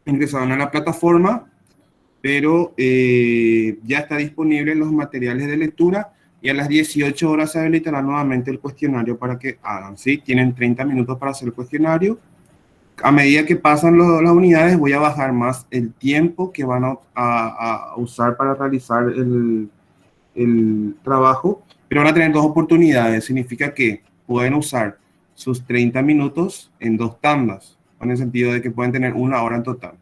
ingresaron a la plataforma, pero ya está disponible los materiales de lectura y a las 18 horas se habilitará nuevamente el cuestionario para que hagan, ¿sí? Tienen 30 minutos para hacer el cuestionario. A medida que pasan las unidades, voy a bajar más el tiempo que van a usar para realizar el trabajo, pero van a tener dos oportunidades. Significa que pueden usar sus 30 minutos en dos tandas, en el sentido de que pueden tener una hora en total.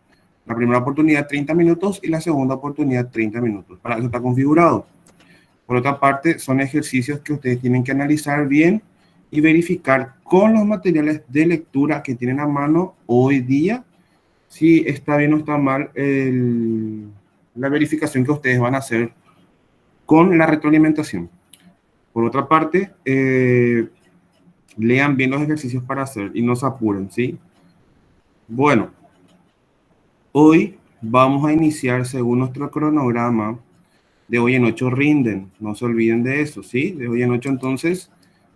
La primera oportunidad 30 minutos y la segunda oportunidad 30 minutos. Para eso está configurado. Por otra parte, son ejercicios que ustedes tienen que analizar bien y verificar con los materiales de lectura que tienen a mano hoy día si está bien o está mal la verificación que ustedes van a hacer con la retroalimentación. Por otra parte, lean bien los ejercicios para hacer y no se apuren, ¿sí? Bueno, hoy vamos a iniciar según nuestro cronograma. De hoy en 8 rinden, no se olviden de eso, ¿sí? De hoy en 8 entonces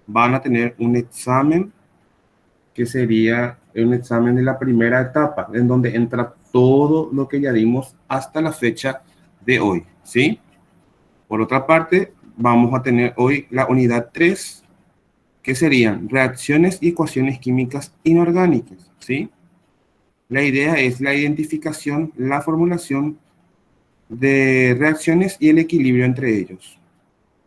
van a tener un examen que sería un examen de la primera etapa, en donde entra todo lo que ya dimos hasta la fecha de hoy, ¿sí? Por otra parte, vamos a tener hoy la unidad 3, que serían reacciones y ecuaciones químicas inorgánicas, ¿sí? La idea es la identificación, la formulación de reacciones y el equilibrio entre ellos.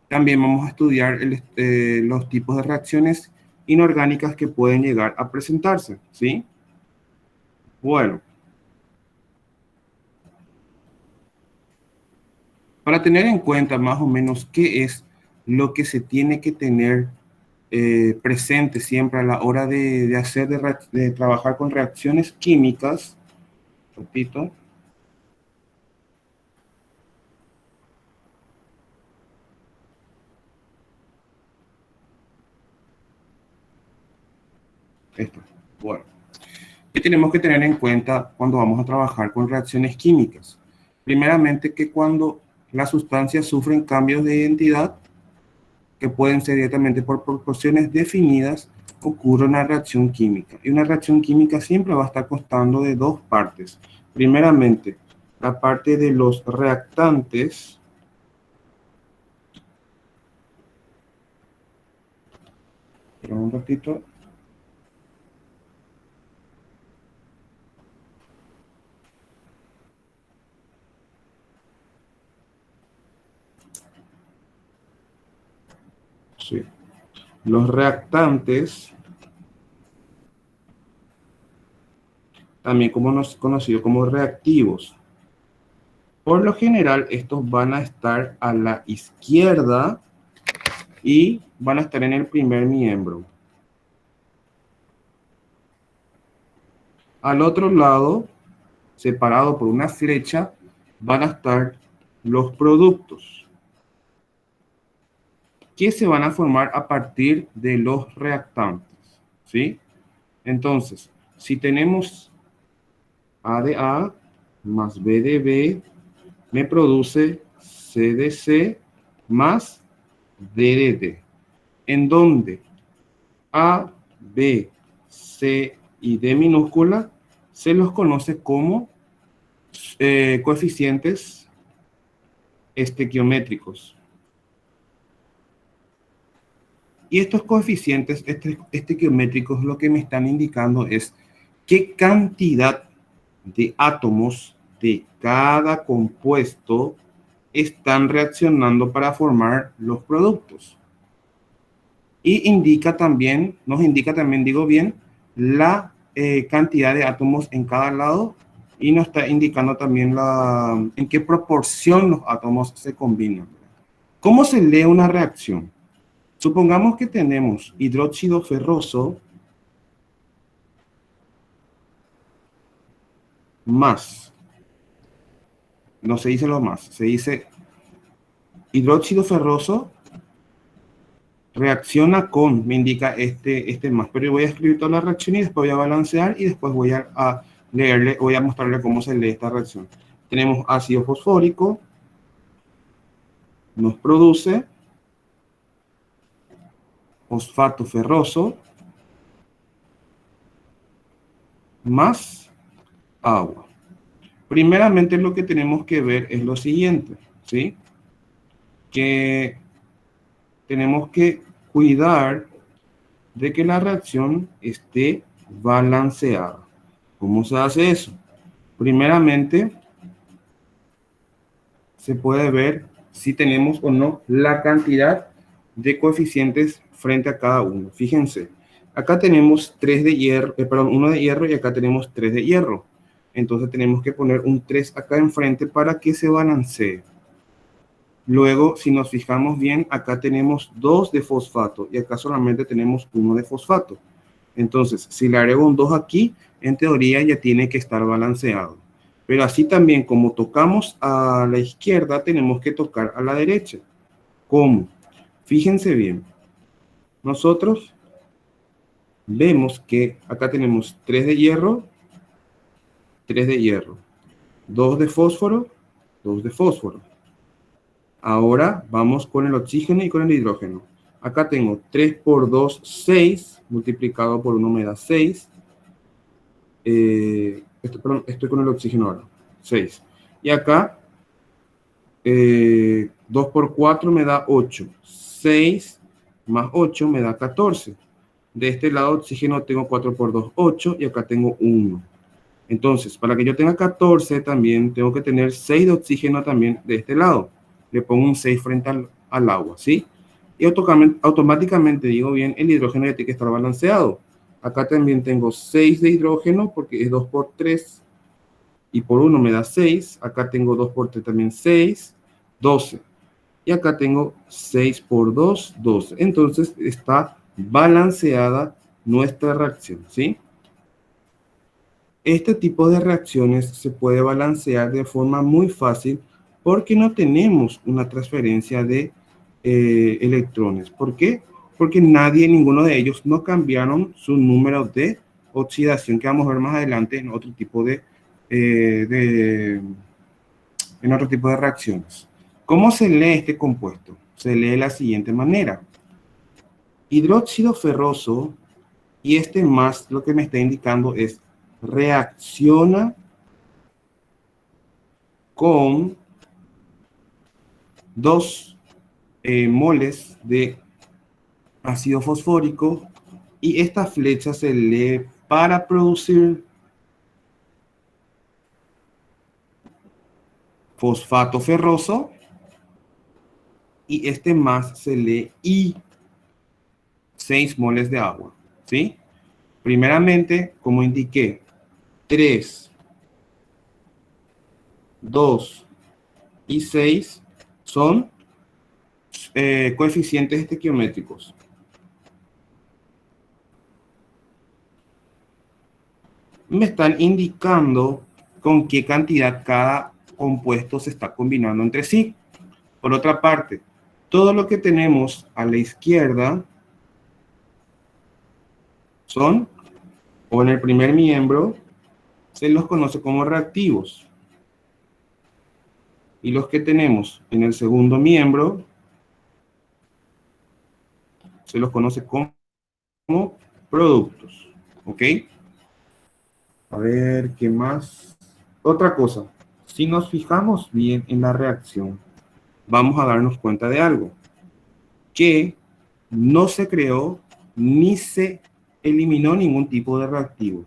También vamos a estudiar los tipos de reacciones inorgánicas que pueden llegar a presentarse, ¿sí? Bueno, para tener en cuenta más o menos qué es lo que se tiene que tener presente siempre a la hora de trabajar con reacciones químicas, repito, esto, bueno, ¿qué tenemos que tener en cuenta cuando vamos a trabajar con reacciones químicas? Primeramente que cuando las sustancias sufren cambios de identidad, que pueden ser directamente por proporciones definidas, ocurre una reacción química. Y una reacción química siempre va a estar constando de dos partes. Primeramente, la parte de los reactantes, pero un ratito. Sí. Los reactantes, también conocidos como reactivos. Por lo general, estos van a estar a la izquierda y van a estar en el primer miembro. Al otro lado, separado por una flecha, van a estar los productos que se van a formar a partir de los reactantes, ¿sí? Entonces, si tenemos A de A más B de B, me produce C de C más D de D, en donde A, B, C y D minúscula se los conoce como coeficientes estequiométricos. Y estos coeficientes estequiométricos lo que me están indicando es qué cantidad de átomos de cada compuesto están reaccionando para formar los productos. Y nos indica también, digo bien, la cantidad de átomos en cada lado y nos está indicando también en qué proporción los átomos se combinan. ¿Cómo se lee una reacción? Supongamos que tenemos hidróxido ferroso más, no se dice lo más, se dice hidróxido ferroso reacciona con, me indica este más, pero yo voy a escribir toda la reacción y después voy a balancear y después voy a leerle, voy a mostrarle cómo se lee esta reacción. Tenemos ácido fosfórico, nos produce fosfato ferroso más agua. Primeramente lo que tenemos que ver es lo siguiente, ¿sí? Que tenemos que cuidar de que la reacción esté balanceada. ¿Cómo se hace eso? Primeramente, se puede ver si tenemos o no la cantidad de coeficientes frente a cada uno. Fíjense, acá tenemos 3 de hierro, perdón, 1 de hierro y acá tenemos 3 de hierro. Entonces tenemos que poner un 3 acá enfrente para que se balancee. Luego, si nos fijamos bien, acá tenemos 2 de fosfato y acá solamente tenemos 1 de fosfato. Entonces, si le agrego un 2 aquí, en teoría ya tiene que estar balanceado. Pero así también, como tocamos a la izquierda, tenemos que tocar a la derecha. ¿Cómo? Fíjense bien. Nosotros vemos que acá tenemos 3 de hierro, 3 de hierro, 2 de fósforo, 2 de fósforo. Ahora vamos con el oxígeno y con el hidrógeno. Acá tengo 3 por 2, 6, multiplicado por 1 me da 6. Estoy con el oxígeno ahora, 6. Y acá, 2 por 4 me da 8. 6 más 8 me da 14. De este lado, oxígeno tengo 4 por 2, 8. Y acá tengo 1. Entonces, para que yo tenga 14, también tengo que tener 6 de oxígeno también de este lado. Le pongo un 6 frente al agua, ¿sí? Y automáticamente digo bien, el hidrógeno ya tiene que estar balanceado. Acá también tengo 6 de hidrógeno porque es 2 por 3 y por 1 me da 6. Acá tengo 2 por 3 también 6, 12. Y acá tengo 6 por 2, 12. Entonces está balanceada nuestra reacción, ¿sí? Este tipo de reacciones se puede balancear de forma muy fácil porque no tenemos una transferencia de electrones. ¿Por qué? Porque ninguno de ellos no cambiaron su número de oxidación, que vamos a ver más adelante en otro tipo en otro tipo de reacciones. ¿Cómo se lee este compuesto? Se lee de la siguiente manera. Hidróxido ferroso, y este más lo que me está indicando es reacciona con 2 moles de ácido fosfórico y esta flecha se lee para producir fosfato ferroso y este más se lee y 6 moles de agua, ¿sí? Primeramente, como indiqué, 3, 2 y 6 son coeficientes estequiométricos. Me están indicando con qué cantidad cada compuesto se está combinando entre sí. Por otra parte, todo lo que tenemos a la izquierda son, o en el primer miembro, se los conoce como reactivos. Y los que tenemos en el segundo miembro, se los conoce como productos. ¿Ok? A ver, ¿qué más? Otra cosa, si nos fijamos bien en la reacción, vamos a darnos cuenta de algo, que no se creó ni se eliminó ningún tipo de reactivos.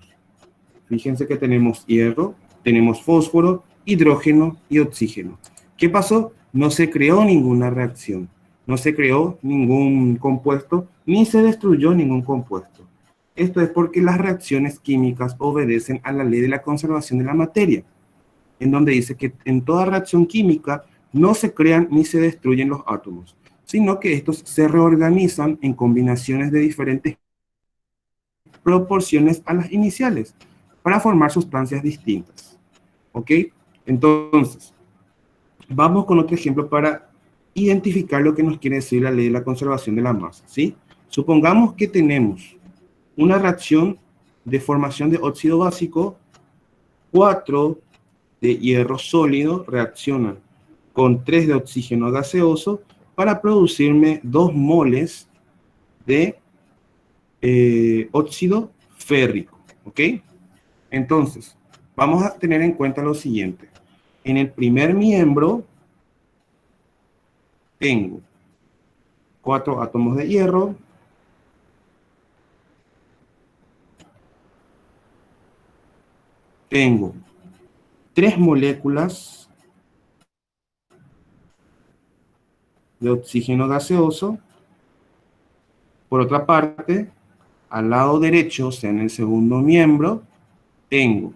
Fíjense que tenemos hierro, tenemos fósforo, hidrógeno y oxígeno. ¿Qué pasó? No se creó ninguna reacción, no se creó ningún compuesto, ni se destruyó ningún compuesto. Esto es porque las reacciones químicas obedecen a la ley de la conservación de la materia, en donde dice que en toda reacción química no se crean ni se destruyen los átomos, sino que estos se reorganizan en combinaciones de diferentes proporciones a las iniciales para formar sustancias distintas. ¿Ok? Entonces, vamos con otro ejemplo para identificar lo que nos quiere decir la ley de la conservación de la masa, ¿sí? Supongamos que tenemos una reacción de formación de óxido básico, 4 de hierro sólido reaccionan con 3 de oxígeno gaseoso para producirme 2 moles de óxido férrico, ¿ok? Entonces, vamos a tener en cuenta lo siguiente. En el primer miembro tengo 4 átomos de hierro, tengo 3 moléculas de oxígeno gaseoso. Por otra parte, al lado derecho, o sea, en el segundo miembro, tengo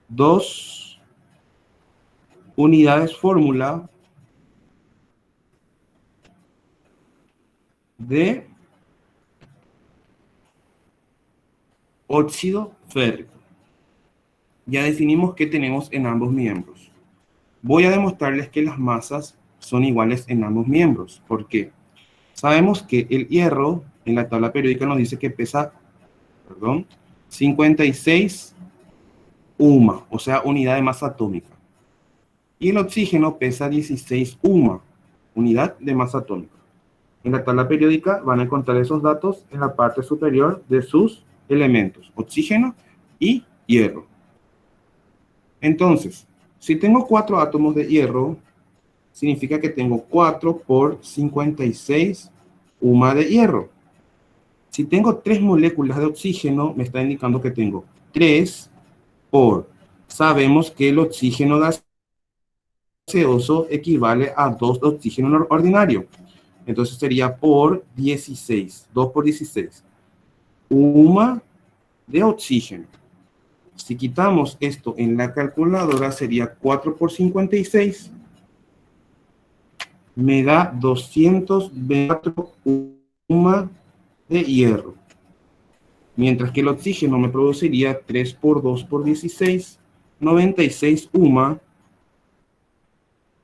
2 unidades fórmula de óxido férrico. Ya definimos qué tenemos en ambos miembros. Voy a demostrarles que las masas son iguales en ambos miembros. ¿Por qué? Sabemos que el hierro en la tabla periódica nos dice que pesa, 56 UMA, o sea, unidad de masa atómica. Y el oxígeno pesa 16 UMA, unidad de masa atómica. En la tabla periódica van a encontrar esos datos en la parte superior de sus elementos, oxígeno y hierro. Entonces, si tengo 4 átomos de hierro, significa que tengo 4 por 56 UMA de hierro. Si tengo 3 moléculas de oxígeno, me está indicando que tengo 3 por, sabemos que el oxígeno gaseoso equivale a 2 de oxígeno ordinario. Entonces sería por 16, 2 por 16. UMA de oxígeno. Si quitamos esto en la calculadora, sería 4 por 56. Me da 224 UMA de hierro. Mientras que el oxígeno me produciría 3 por 2 por 16, 96 UMA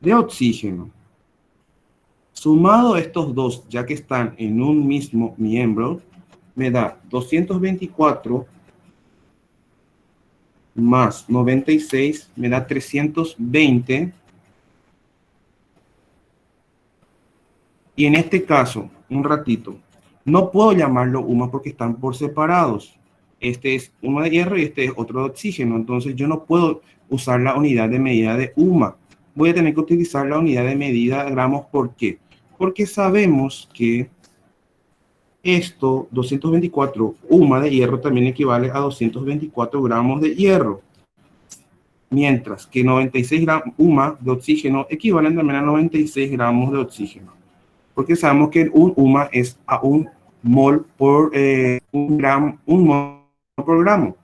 de oxígeno. Sumado estos dos, ya que están en un mismo miembro, me da 224 más 96, me da 320. Y en este caso, un ratito, no puedo llamarlo UMA porque están por separados. Este es uno de hierro y este es otro de oxígeno. Entonces yo no puedo usar la unidad de medida de UMA. Voy a tener que utilizar la unidad de medida de gramos. ¿Por qué? Porque sabemos que esto, 224 UMA de hierro, también equivale a 224 gramos de hierro. Mientras que 96 UMA de oxígeno equivalen también a 96 gramos de oxígeno. Porque sabemos que un UMA es a un mol por un mol por gramo.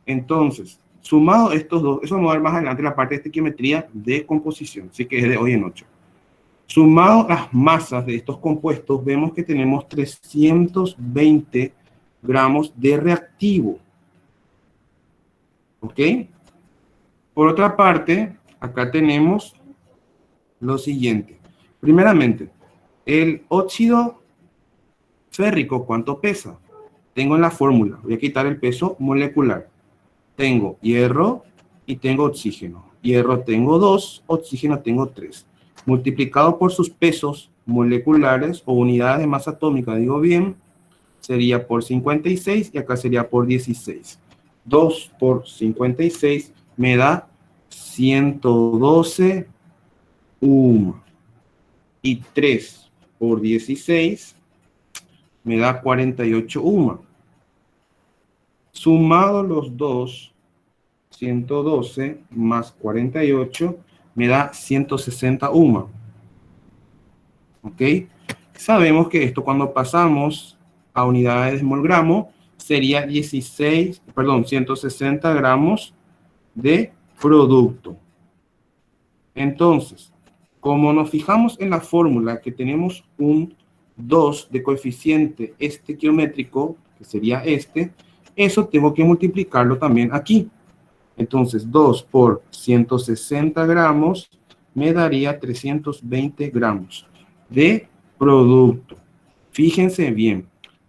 Entonces, sumado estos dos, eso vamos a ver más adelante la parte de estequiometría de composición, así que es de hoy en 8. Sumado las masas de estos compuestos, vemos que tenemos 320 gramos de reactivo. ¿Ok? Por otra parte, acá tenemos lo siguiente. Primeramente, el óxido férrico, ¿cuánto pesa? Tengo en la fórmula, voy a quitar el peso molecular. Tengo hierro y tengo oxígeno. Hierro tengo 2, oxígeno tengo 3. Multiplicado por sus pesos moleculares o unidades de masa atómica, digo bien, sería por 56 y acá sería por 16. 2 por 56 me da 112 UMA. Y 3 por 16 me da 48 UMA. Sumado los dos, 112 más 48 me da 160 UMA. ¿Ok? Sabemos que esto cuando pasamos a unidades de mol gramo sería 160 gramos de producto. Entonces, como nos fijamos en la fórmula que tenemos un 2 de coeficiente estequiométrico, que sería este, eso tengo que multiplicarlo también aquí. Entonces, 2 por 160 gramos me daría 320 gramos de producto. Fíjense bien,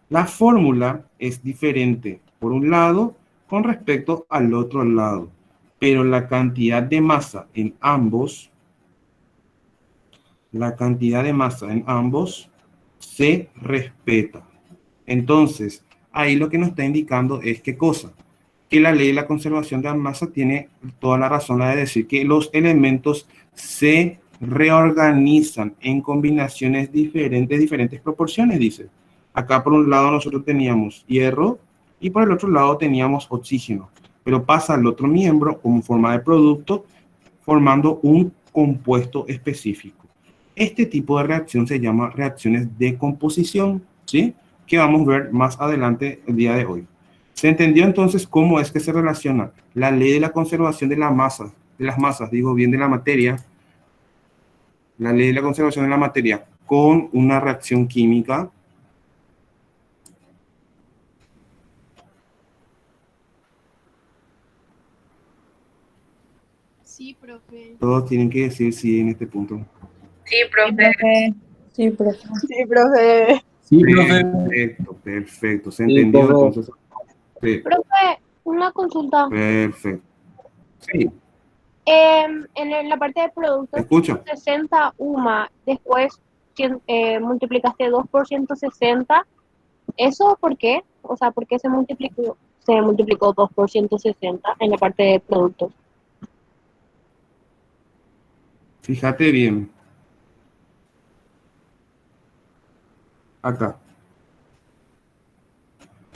la fórmula es diferente por un lado con respecto al otro lado, pero la cantidad de masa en ambos, se respeta. Entonces, ahí lo que nos está indicando es qué cosa. que la ley de la conservación de la masa tiene toda la razón de decir que los elementos se reorganizan en combinaciones diferentes, diferentes proporciones, dice. Acá por un lado nosotros teníamos hierro y por el otro lado teníamos oxígeno, pero pasa al otro miembro como forma de producto formando un compuesto específico. Este tipo de reacción se llama reacciones de composición, ¿sí? Que vamos a ver más adelante el día de hoy. ¿Se entendió entonces cómo es que se relaciona la ley de la conservación de la masa, de las masas, digo bien de la materia, la ley de la conservación de la materia con una reacción química? Sí, profe. Todos tienen que decir sí en este punto. Sí, profe. Sí, profe. Sí, profe. Sí, profe. Perfecto, perfecto. ¿Se Sí, entendió profe. entonces? Sí, Profe, una consulta. perfecto. Sí, En la parte de te productos, escucho. 60 UMA, después multiplicaste 2 por 160. ¿Eso por qué? O sea, ¿por qué se multiplicó 2 por 160 en la parte de productos? Fíjate bien. Acá.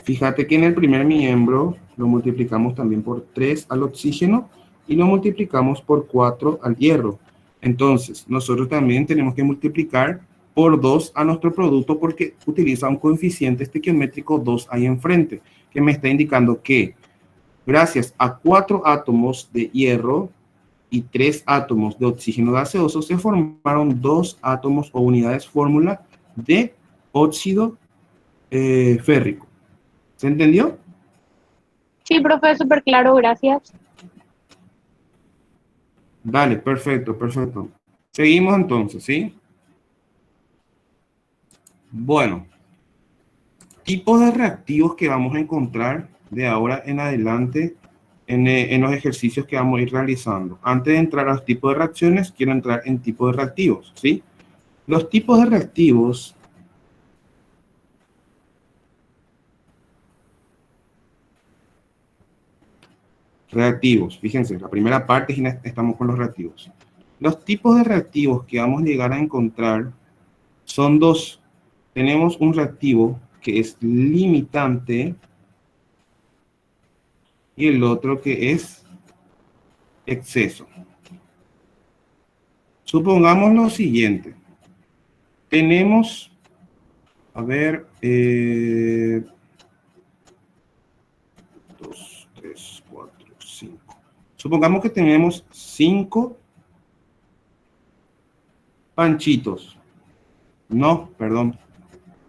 Fíjate que en el primer miembro lo multiplicamos también por 3 al oxígeno y lo multiplicamos por 4 al hierro. Entonces, nosotros también tenemos que multiplicar por 2 a nuestro producto porque utiliza un coeficiente estequiométrico 2 ahí enfrente, que me está indicando que gracias a 4 átomos de hierro y 3 átomos de oxígeno gaseoso se formaron 2 átomos o unidades fórmula de óxido férrico. ¿Se entendió? Sí, profe, súper claro, gracias. Dale, perfecto, perfecto. Seguimos entonces, ¿sí? Bueno, tipos de reactivos que vamos a encontrar de ahora en adelante en los ejercicios que vamos a ir realizando. Antes de entrar a los tipos de reacciones, quiero entrar en tipos de reactivos, ¿sí? Los tipos de reactivos fíjense, la primera parte estamos con los reactivos. Los tipos de reactivos que vamos a llegar a encontrar son dos. Tenemos un reactivo que es limitante y el otro que es exceso. Supongamos lo siguiente. Tenemos, a ver, 2, 3, 4, 5. Supongamos que tenemos 5 panchitos. No, perdón.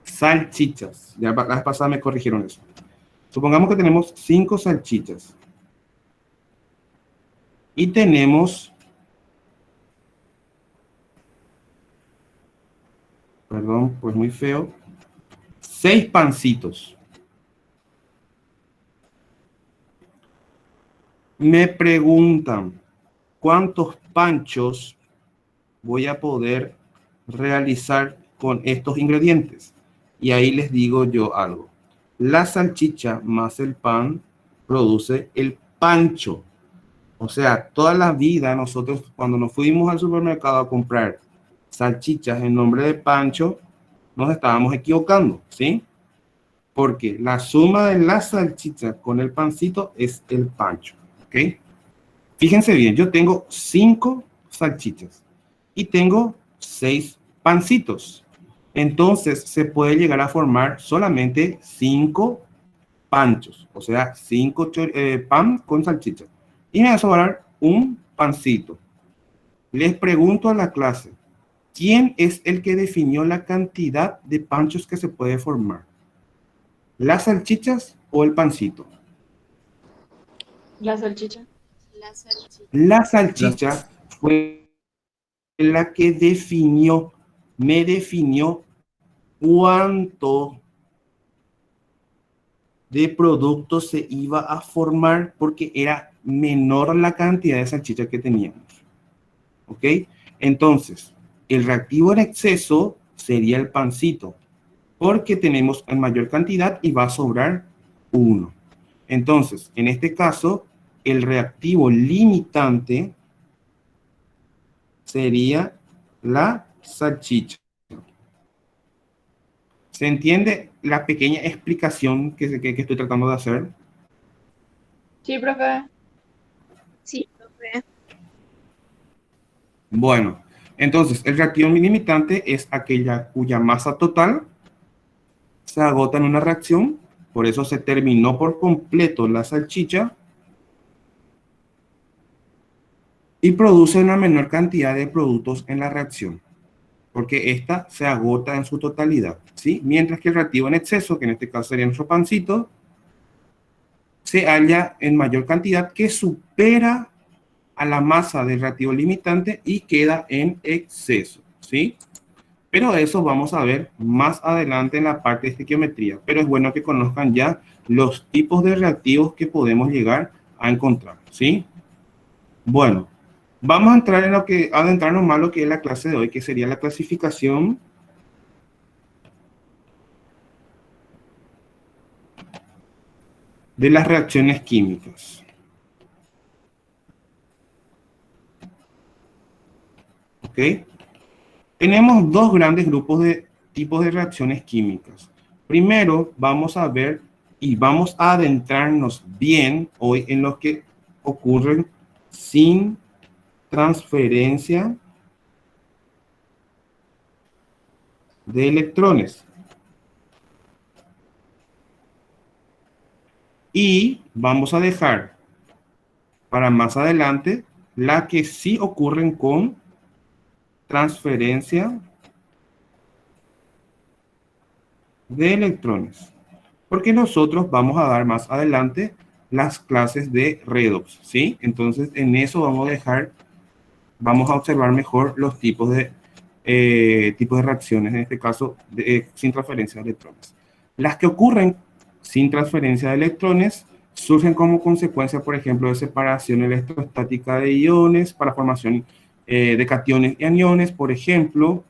Salchichas. Ya la vez pasada me corrigieron eso. Supongamos que tenemos 5 salchichas. Y tenemos, perdón, pues muy feo, 6 pancitos. Me preguntan, ¿cuántos panchos voy a poder realizar con estos ingredientes? Y ahí les digo yo algo. La salchicha más el pan produce el pancho. O sea, toda la vida nosotros cuando nos fuimos al supermercado a comprar salchichas en nombre de pancho, nos estábamos equivocando, ¿sí? Porque la suma de la salchicha con el pancito es el pancho, ¿ok? Fíjense bien, yo tengo 5 salchichas y tengo 6 pancitos. Entonces se puede llegar a formar solamente 5 panchos, o sea, 5 pan con salchicha. Y me va a sobrar un pancito. Les pregunto a la clase, ¿quién es el que definió la cantidad de panchos que se puede formar? ¿Las salchichas o el pancito? La salchicha. La salchicha fue la que me definió cuánto de producto se iba a formar porque era menor la cantidad de salchicha que teníamos. ¿Ok? Entonces, el reactivo en exceso sería el pancito porque tenemos en mayor cantidad y va a sobrar 1. Entonces, en este caso, el reactivo limitante sería la salchicha. ¿Se entiende la pequeña explicación que estoy tratando de hacer? Sí, profe. Sí, profe. Bueno, entonces el reactivo limitante es aquella cuya masa total se agota en una reacción, por eso se terminó por completo la salchicha y produce una menor cantidad de productos en la reacción, porque esta se agota en su totalidad, ¿sí? Mientras que el reactivo en exceso, que en este caso sería nuestro pancito, se halla en mayor cantidad que supera a la masa del reactivo limitante y queda en exceso, ¿sí? Pero eso vamos a ver más adelante en la parte de estequiometría. Pero es bueno que conozcan ya los tipos de reactivos que podemos llegar a encontrar, ¿sí? Bueno, vamos a entrar en lo que, adentrarnos más lo que es la clase de hoy, que sería la clasificación de las reacciones químicas. ¿Ok? Tenemos dos grandes grupos de tipos de reacciones químicas. Primero, vamos a ver y vamos a adentrarnos bien hoy en los que ocurren sin transferencia de electrones. Y vamos a dejar para más adelante la que sí ocurren con transferencia de electrones. Porque nosotros vamos a dar más adelante las clases de redox, ¿sí? Entonces, en eso vamos a observar mejor los tipos de reacciones, en este caso, sin transferencia de electrones. Las que ocurren sin transferencia de electrones surgen como consecuencia, por ejemplo, de separación electrostática de iones para formación de cationes y aniones. Por ejemplo,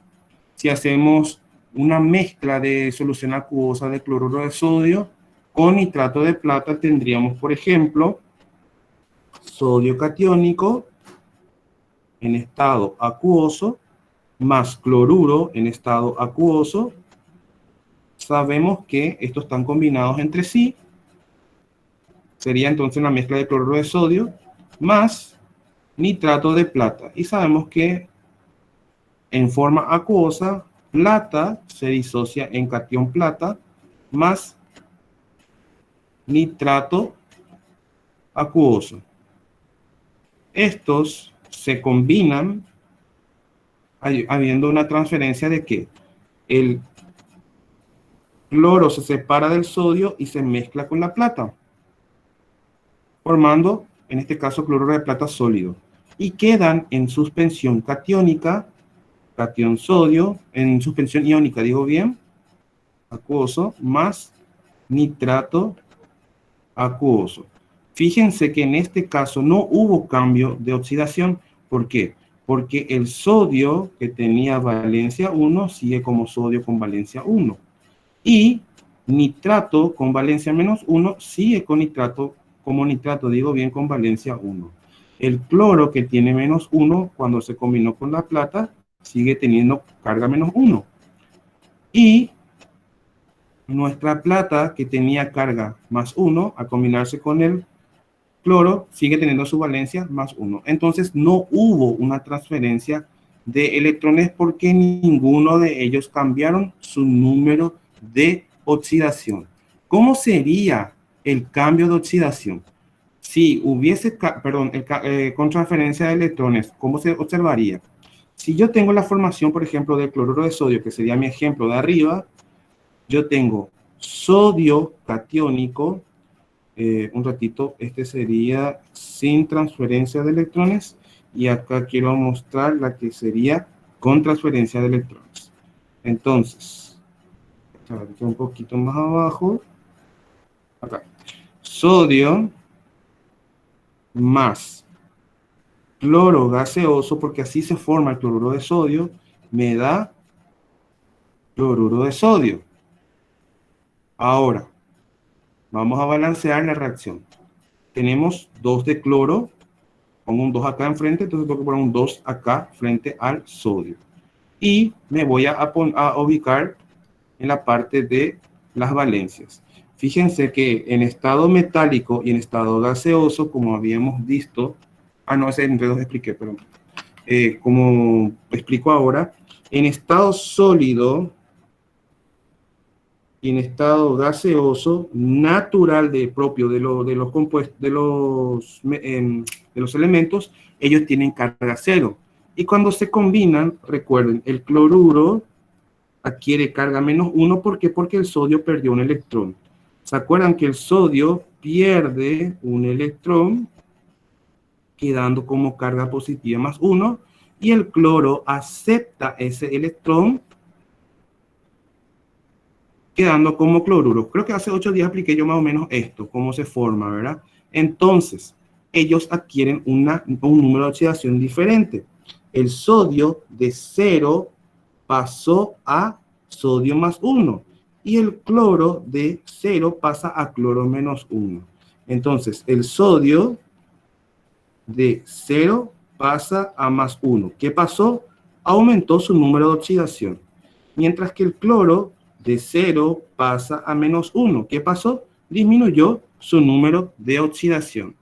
si hacemos una mezcla de solución acuosa de cloruro de sodio con nitrato de plata, tendríamos, por ejemplo, sodio catiónico en estado acuoso más cloruro en estado acuoso. Sabemos que estos están combinados entre sí. Sería entonces una mezcla de cloruro de sodio más nitrato de plata. Y sabemos que en forma acuosa, plata se disocia en catión plata más nitrato acuoso. Estos se combinan habiendo una transferencia de que el cloro se separa del sodio y se mezcla con la plata, formando, en este caso, cloruro de plata sólido. Y quedan en suspensión catiónica, catión sodio, en suspensión iónica, digo bien, acuoso, más nitrato acuoso. Fíjense que en este caso no hubo cambio de oxidación. ¿Por qué? Porque el sodio que tenía valencia 1 sigue como sodio con valencia 1. Y nitrato con valencia menos 1 sigue con nitrato, como nitrato, digo bien, con valencia 1. El cloro que tiene menos 1, cuando se combinó con la plata, sigue teniendo carga menos 1. Y nuestra plata, que tenía carga más 1, a combinarse con el cloro, sigue teniendo su valencia más 1. Entonces, no hubo una transferencia de electrones porque ninguno de ellos cambiaron su número de oxidación. ¿Cómo sería el cambio de oxidación? Si hubiese, con transferencia de electrones, ¿cómo se observaría? Si yo tengo la formación, por ejemplo, del cloruro de sodio, que sería mi ejemplo de arriba, yo tengo sodio catiónico, un ratito, este sería sin transferencia de electrones, y acá quiero mostrar la que sería con transferencia de electrones. Entonces, un poquito más abajo, acá, sodio más cloro gaseoso, porque así se forma el cloruro de sodio, me da cloruro de sodio. Ahora, Vamos a balancear la reacción. Tenemos 2 de cloro, pongo un 2 acá enfrente, entonces tengo que poner un 2 acá frente al sodio. Y me voy a ubicar en la parte de las valencias. Fíjense que en estado metálico y en estado gaseoso, como habíamos visto, no, ese enredo expliqué, pero como explico ahora, en estado sólido y en estado gaseoso, natural propio de los compuestos, de los elementos, ellos tienen carga cero. Y cuando se combinan, recuerden, el cloruro adquiere carga -1, ¿por qué? Porque el sodio perdió un electrón. ¿Se acuerdan que el sodio pierde un electrón, quedando como carga positiva +1, y el cloro acepta ese electrón, quedando como cloruro? Creo que hace 8 días expliqué yo más o menos esto, cómo se forma, ¿verdad? Entonces, ellos adquieren un número de oxidación diferente. El sodio de 0 pasó a sodio +1 y el cloro de 0 pasa a cloro -1. Entonces, el sodio de 0 pasa a +1. ¿Qué pasó? Aumentó su número de oxidación. Mientras que el cloro de 0 pasa a -1. ¿Qué pasó? Disminuyó su número de oxidación.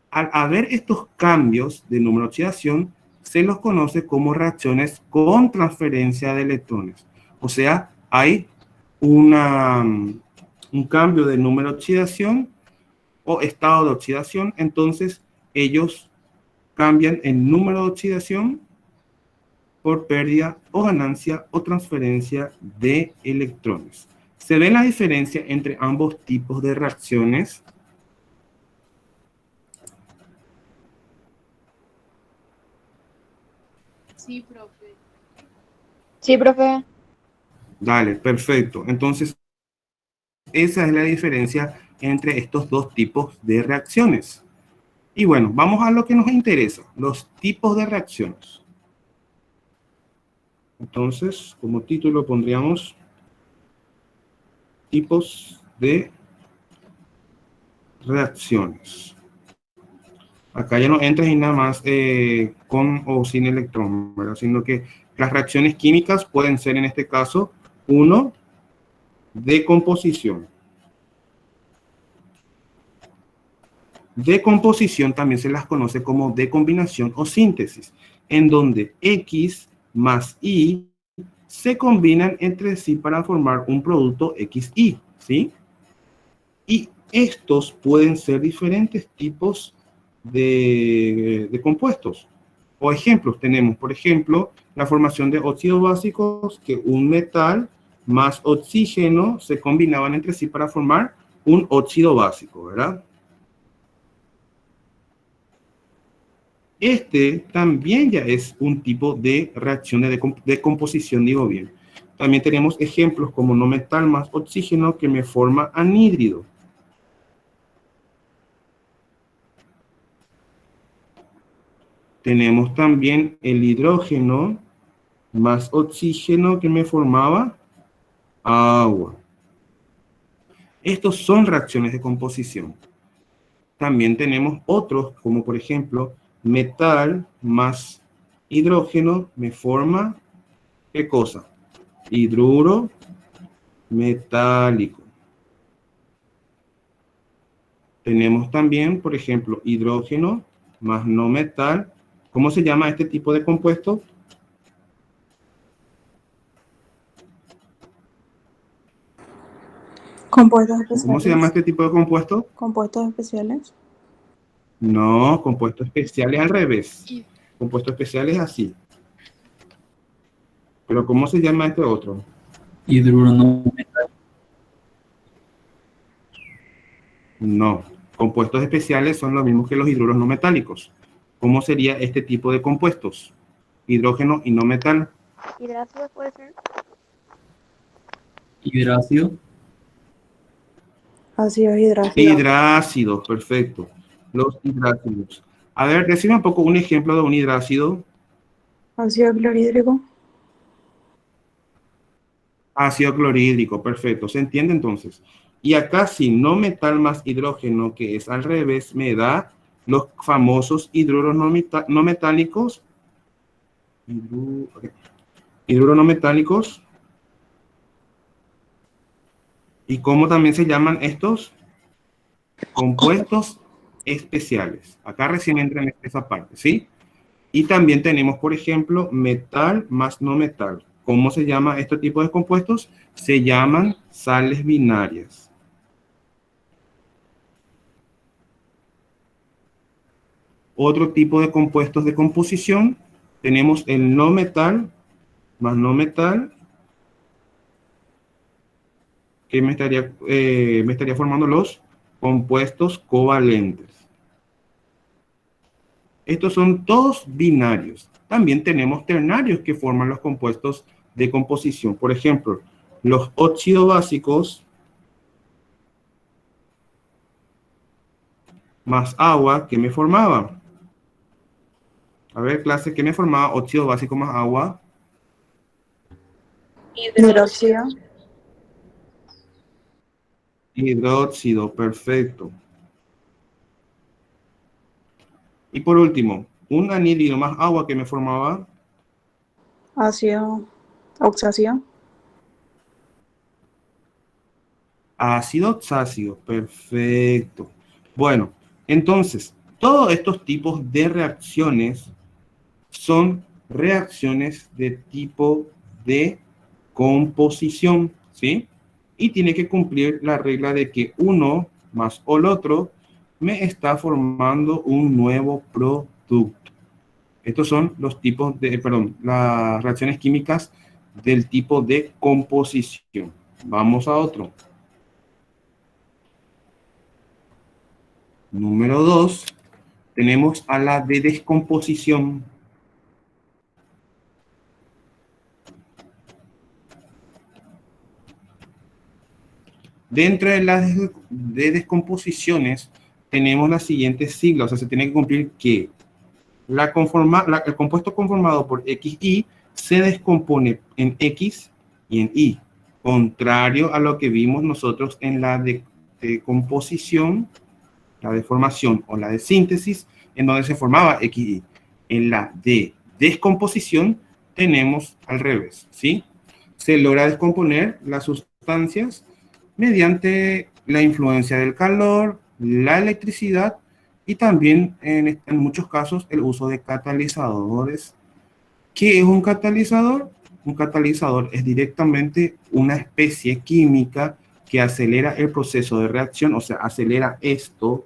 Al haber estos cambios de número de oxidación, se los conoce como reacciones con transferencia de electrones. O sea, hay un cambio de número de oxidación o estado de oxidación, entonces ellos cambian el número de oxidación por pérdida o ganancia o transferencia de electrones. ¿Se ve la diferencia entre ambos tipos de reacciones? Sí, profe. Sí, profe. Dale, perfecto. Entonces, esa es la diferencia entre estos dos tipos de reacciones. Y bueno, vamos a lo que nos interesa, los tipos de reacciones. Entonces, como título pondríamos tipos de reacciones. Acá ya no entras en nada más con o sin electrón, ¿verdad? Sino que las reacciones químicas pueden ser en este caso, 1, de composición. De composición también se las conoce como de combinación o síntesis, en donde X más Y se combinan entre sí para formar un producto XY, ¿sí? Y estos pueden ser diferentes tipos de compuestos. O ejemplos, tenemos, por ejemplo, la formación de óxidos básicos, que un metal más oxígeno se combinaban entre sí para formar un óxido básico, ¿verdad? Este también ya es un tipo de reacción de composición, digo bien. También tenemos ejemplos como no metal más oxígeno que me forma anhídrido. Tenemos también el hidrógeno más oxígeno que me formaba agua. Estos son reacciones de composición. También tenemos otros, como por ejemplo, metal más hidrógeno me forma, ¿qué cosa? Hidruro metálico. Tenemos también, por ejemplo, hidrógeno más no metal. ¿Cómo se llama este tipo de compuesto? Compuestos especiales. ¿Cómo se llama este tipo de compuesto? Compuestos especiales. No, compuesto especial es al revés. Compuesto especial es así. Pero ¿cómo se llama este otro? Hidruro no metal. No. Compuestos especiales son los mismos que los hidruros no metálicos. ¿Cómo sería este tipo de compuestos? Hidrógeno y no metal. ¿Hidrácido puede ser? Hidrácido. Ácidos hidrácidos. Hidrácidos, perfecto. Los hidrácidos. A ver, decime un poco un ejemplo de un hidrácido. Ácido clorhídrico. Ácido clorhídrico, perfecto. ¿Se entiende entonces? Y acá si no metal más hidrógeno, que es al revés, me da los famosos hidruros no metálicos. Hidruros no metálicos. ¿Y cómo también se llaman estos? Compuestos especiales. Acá recién entra en esa parte, ¿sí? Y también tenemos, por ejemplo, metal más no metal. ¿Cómo se llama este tipo de compuestos? Se llaman sales binarias. Otro tipo de compuestos de composición, tenemos el no metal más no metal, que me estaría formando los compuestos covalentes. Estos son todos binarios. También tenemos ternarios que forman los compuestos de composición. Por ejemplo, los óxidos básicos más agua, ¿qué me formaba? A ver, clase, ¿qué me formaba? Óxido básico más agua. Hidróxido. Hidróxido, perfecto. Y por último, un anhídrido más agua que me formaba. Ácido oxácido. Ácido oxácido, perfecto. Bueno, entonces, todos estos tipos de reacciones son reacciones de tipo de composición, ¿sí? Y tiene que cumplir la regla de que uno más el otro me está formando un nuevo producto. Estos son los tipos de, las reacciones químicas del tipo de composición. Vamos a otro. Número 2, tenemos a la de descomposición. Dentro de las de descomposiciones tenemos las siguientes siglas, o sea, se tiene que cumplir que el compuesto conformado por XY se descompone en X y en Y, contrario a lo que vimos nosotros en la de composición, la de formación o la de síntesis, en donde se formaba XY. En la de descomposición tenemos al revés, ¿sí? Se logra descomponer las sustancias mediante la influencia del calor, la electricidad y también en muchos casos el uso de catalizadores. ¿Qué es un catalizador? Un catalizador es directamente una especie química que acelera el proceso de reacción, o sea, acelera esto,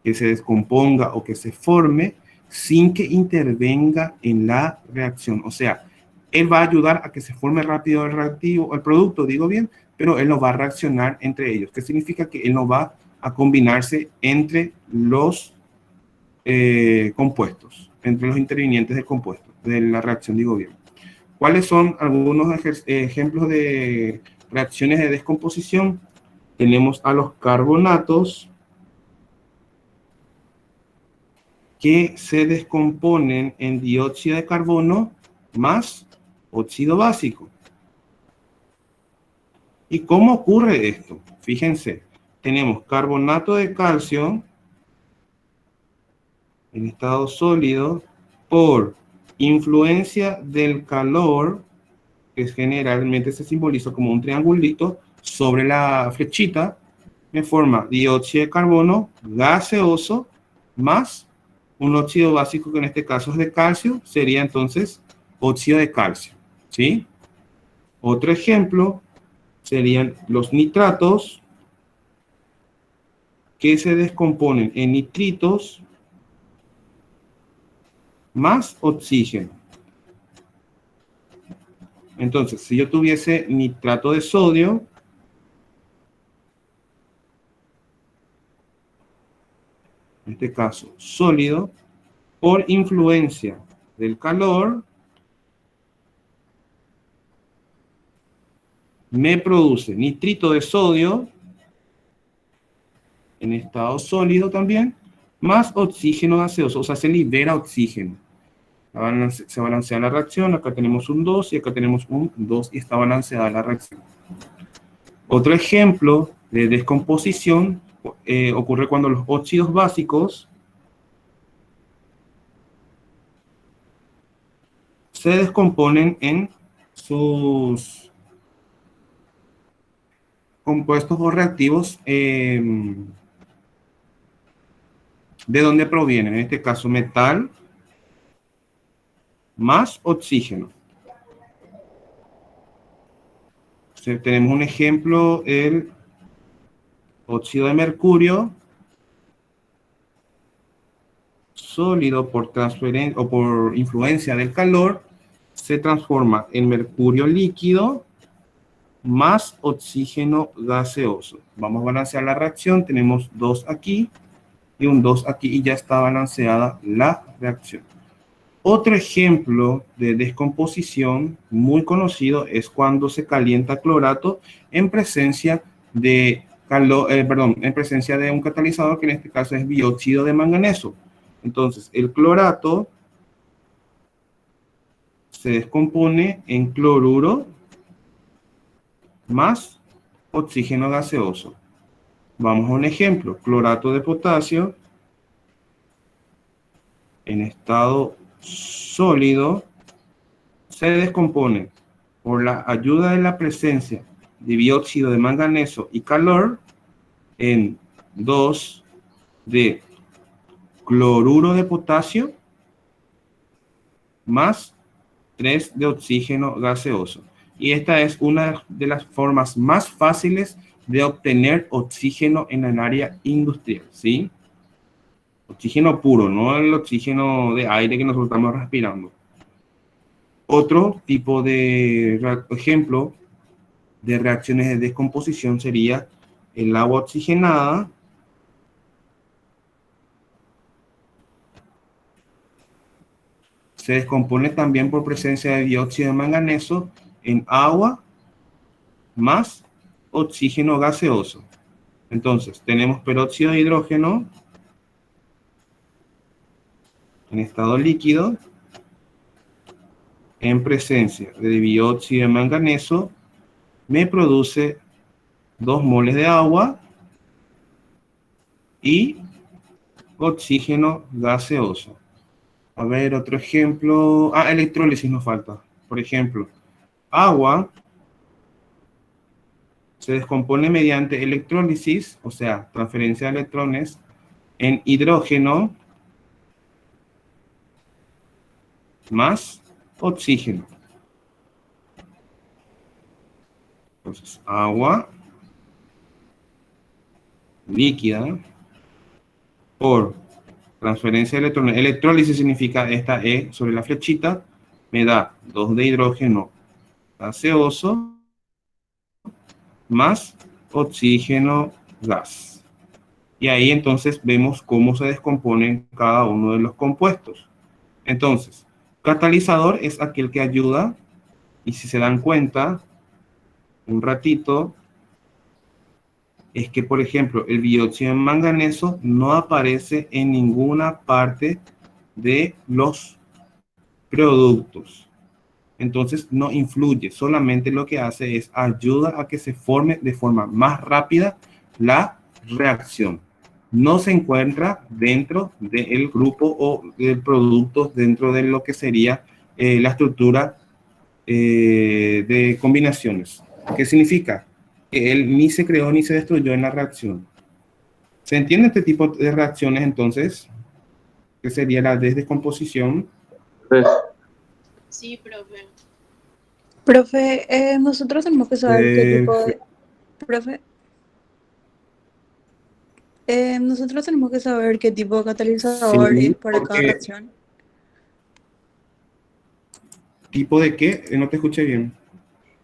que se descomponga o que se forme sin que intervenga en la reacción. O sea, él va a ayudar a que se forme rápido el reactivo, el producto, digo bien, pero él no va a reaccionar entre ellos. ¿Qué significa? Que él no va a combinarse entre los compuestos, entre los intervinientes del compuesto, de la reacción, digo bien. ¿Cuáles son algunos ejemplos de reacciones de descomposición? Tenemos a los carbonatos que se descomponen en dióxido de carbono más óxido básico. ¿Y cómo ocurre esto? Fíjense, tenemos carbonato de calcio en estado sólido por influencia del calor, que generalmente se simboliza como un triangulito, sobre la flechita, me forma dióxido de carbono gaseoso más un óxido básico, que en este caso es de calcio, sería entonces óxido de calcio, ¿sí? Otro ejemplo serían los nitratos, que se descomponen en nitritos más oxígeno. Entonces, si yo tuviese nitrato de sodio, en este caso sólido, por influencia del calor, me produce nitrito de sodio en estado sólido también, más oxígeno gaseoso, o sea, se libera oxígeno. Se balancea la reacción, acá tenemos un 2 y acá tenemos un 2 y está balanceada la reacción. Otro ejemplo de descomposición ocurre cuando los óxidos básicos se descomponen en sus compuestos o reactivos de donde provienen, en este caso metal más oxígeno. Tenemos un ejemplo, el óxido de mercurio sólido por transferencia o por influencia del calor se transforma en mercurio líquido más oxígeno gaseoso. Vamos a balancear la reacción, tenemos 2 aquí y un 2 aquí y ya está balanceada la reacción. Otro ejemplo de descomposición muy conocido es cuando se calienta clorato en presencia de en presencia de un catalizador que en este caso es dióxido de manganeso. Entonces, el clorato se descompone en cloruro más oxígeno gaseoso. Vamos a un ejemplo, clorato de potasio en estado sólido se descompone por la ayuda de la presencia de dióxido de manganeso y calor en 2 de cloruro de potasio más 3 de oxígeno gaseoso. Y esta es una de las formas más fáciles de obtener oxígeno en el área industrial, ¿sí? Oxígeno puro, no el oxígeno de aire que nosotros estamos respirando. Otro tipo de ejemplo de reacciones de descomposición sería el agua oxigenada se descompone también por presencia de dióxido de manganeso en agua más oxígeno gaseoso. Entonces, tenemos peróxido de hidrógeno en estado líquido en presencia de dióxido de manganeso me produce 2 moles de agua y oxígeno gaseoso. A ver, otro ejemplo. Electrólisis nos falta. Por ejemplo, agua se descompone mediante electrólisis, o sea, transferencia de electrones, en hidrógeno más oxígeno. Entonces, agua líquida por transferencia de electrones. Electrólisis significa esta E sobre la flechita, me da 2 de hidrógeno gaseoso más oxígeno gas. Y ahí entonces vemos cómo se descomponen cada uno de los compuestos. Entonces, catalizador es aquel que ayuda, y si se dan cuenta, un ratito, es que, por ejemplo, el dióxido de manganeso no aparece en ninguna parte de los productos. Entonces, no influye, solamente lo que hace es ayuda a que se forme de forma más rápida la reacción. No se encuentra dentro del grupo o del producto, dentro de lo que sería la estructura de combinaciones. ¿Qué significa? Que él ni se creó ni se destruyó en la reacción. ¿Se entiende este tipo de reacciones entonces? ¿Qué sería la descomposición? Sí, profe. Profe, nosotros tenemos que saber qué tipo de... Profe, nosotros tenemos que saber qué tipo de catalizador Sí, es para cada porque reacción. ¿tipo de qué? No te escuché bien.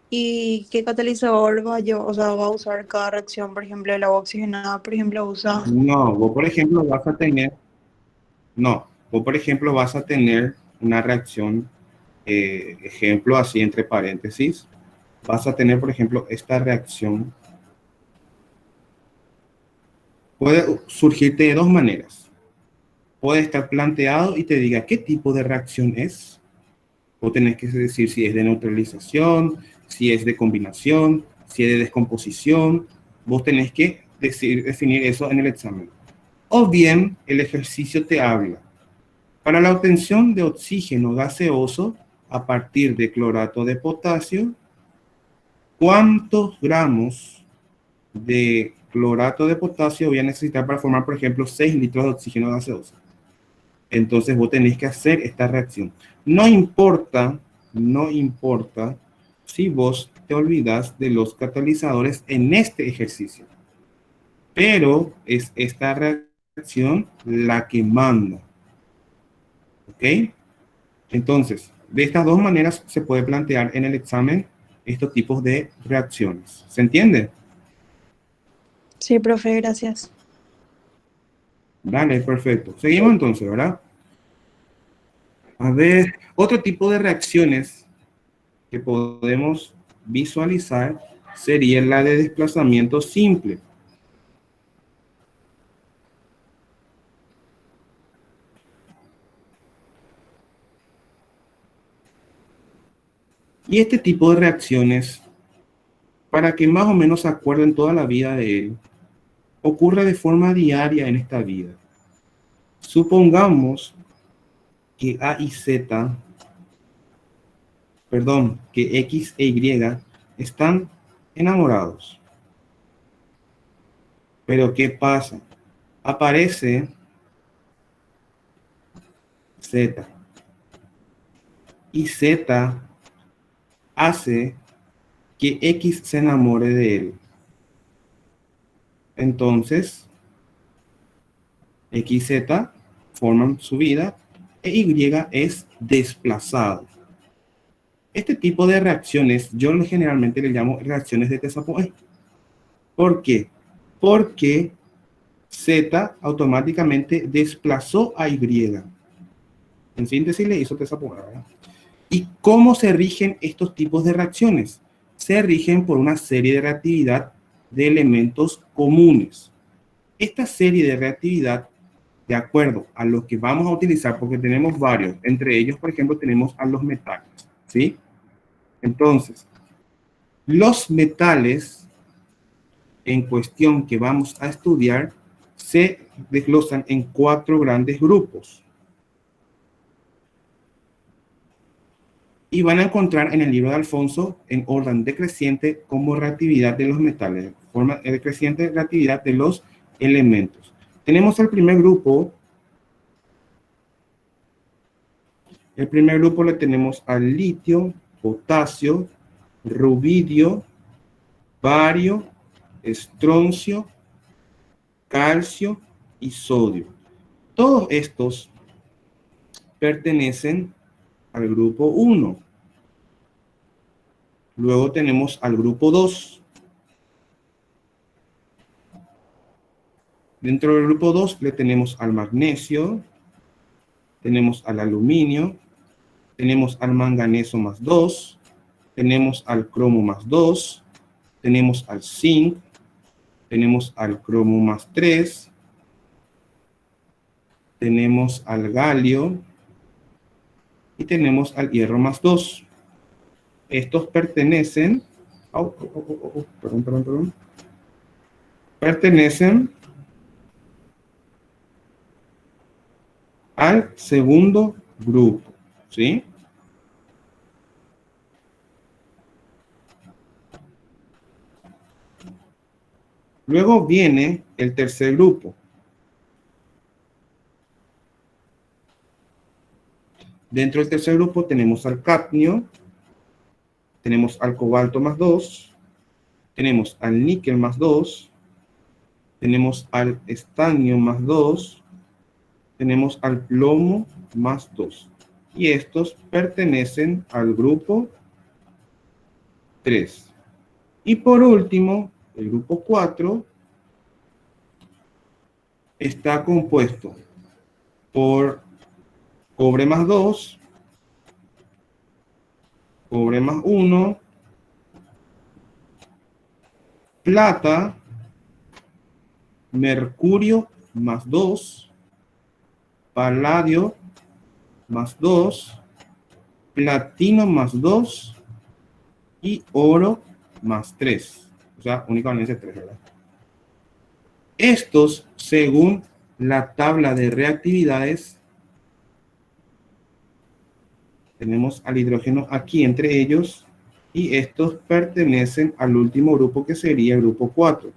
¿Y qué catalizador va a usar cada reacción? Por ejemplo, el agua oxigenada, por ejemplo, usa... No, vos por ejemplo vas a tener, no, vos por ejemplo vas a tener una reacción, ejemplo así entre paréntesis, vas a tener por ejemplo esta reacción. Puede surgirte de 2 maneras. Puede estar planteado y te diga qué tipo de reacción es. O tenés que decir si es de neutralización, si es de combinación, si es de descomposición. Vos tenés que definir eso en el examen. O bien, el ejercicio te habla. Para la obtención de oxígeno gaseoso a partir de clorato de potasio, ¿cuántos gramos de clorato de potasio voy a necesitar para formar, por ejemplo, 6 litros de oxígeno gaseoso? Entonces vos tenés que hacer esta reacción. No importa si vos te olvidas de los catalizadores en este ejercicio, pero es esta reacción la que manda. ¿Ok? Entonces, de estas dos maneras se puede plantear en el examen estos tipos de reacciones. ¿Se entiende? Sí, profe, gracias. Dale, perfecto. Seguimos entonces, ¿verdad? A ver, otro tipo de reacciones que podemos visualizar sería la de desplazamiento simple. Y este tipo de reacciones, para que más o menos se acuerden toda la vida de él, ocurre de forma diaria en esta vida. Supongamos que A y Z, perdón, que X e Y están enamorados. Pero ¿qué pasa? Aparece Z. Y Z hace que X se enamore de él. Entonces, X y Z forman su vida e Y es desplazado. Este tipo de reacciones yo generalmente le llamo reacciones de desapoyo. ¿Por qué? Porque Z automáticamente desplazó a Y. En síntesis le hizo desapoyo. ¿Y cómo se rigen estos tipos de reacciones? Se rigen por una serie de reactividad de elementos comunes. Esta serie de reactividad, de acuerdo a lo que vamos a utilizar, porque tenemos varios, entre ellos, por ejemplo, tenemos a los metales, ¿sí? Entonces, los metales en cuestión que vamos a estudiar se desglosan en 4 grandes grupos. Y van a encontrar en el libro de Alfonso, en orden decreciente, como reactividad de los metales, forma decreciente reactividad de los elementos. Tenemos el primer grupo. El primer grupo le tenemos al litio, potasio, rubidio, bario, estroncio, calcio y sodio. Todos estos pertenecen al grupo 1. Luego tenemos al grupo 2. Dentro del grupo 2 le tenemos al magnesio, tenemos al aluminio, tenemos al manganeso más 2, tenemos al cromo más 2, tenemos al zinc, tenemos al cromo más 3, tenemos al galio y tenemos al hierro más 2. Estos pertenecen, pertenecen al segundo grupo, ¿sí? Luego viene el tercer grupo. Dentro del tercer grupo tenemos al cadmio, tenemos al cobalto más 2, tenemos al níquel más 2, tenemos al estaño más 2, tenemos al plomo más 2. Y estos pertenecen al grupo 3. Y por último, el grupo 4 está compuesto por cobre más 2, cobre más 1, plata, mercurio más 2, paladio más 2, platino más 2 y oro más 3. O sea, única valencia 3, ¿verdad? Estos, según la tabla de reactividades, tenemos al hidrógeno aquí entre ellos, y estos pertenecen al último grupo, que sería el grupo 4.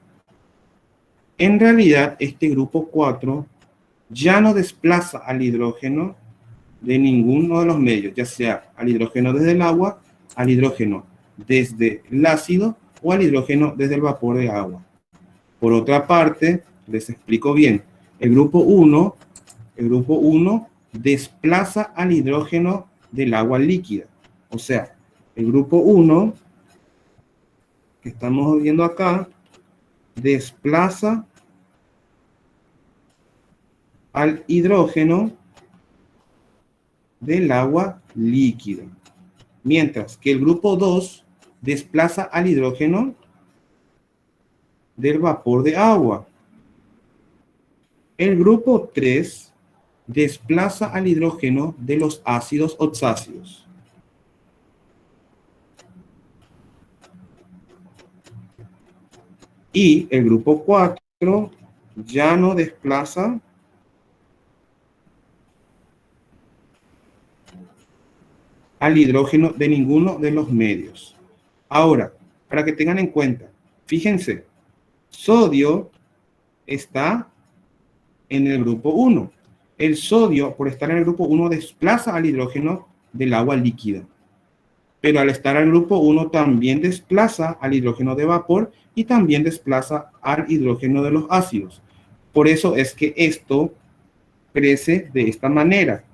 En realidad, este grupo 4 ya no desplaza al hidrógeno de ninguno de los medios, ya sea al hidrógeno desde el agua, al hidrógeno desde el ácido o al hidrógeno desde el vapor de agua. Por otra parte, les explico bien, el grupo 1 desplaza al hidrógeno del agua líquida. O sea, el grupo 1 que estamos viendo acá desplaza al hidrógeno del agua líquida, mientras que el grupo 2 desplaza al hidrógeno del vapor de agua. El grupo 3 desplaza al hidrógeno de los ácidos oxáceos. Y el grupo 4 ya no desplaza al hidrógeno de ninguno de los medios. Ahora, para que tengan en cuenta, fíjense, sodio está en el grupo 1. El sodio, por estar en el grupo 1, desplaza al hidrógeno del agua líquida. Pero al estar en el grupo 1 también desplaza al hidrógeno de vapor y también desplaza al hidrógeno de los ácidos. Por eso es que esto crece de esta manera.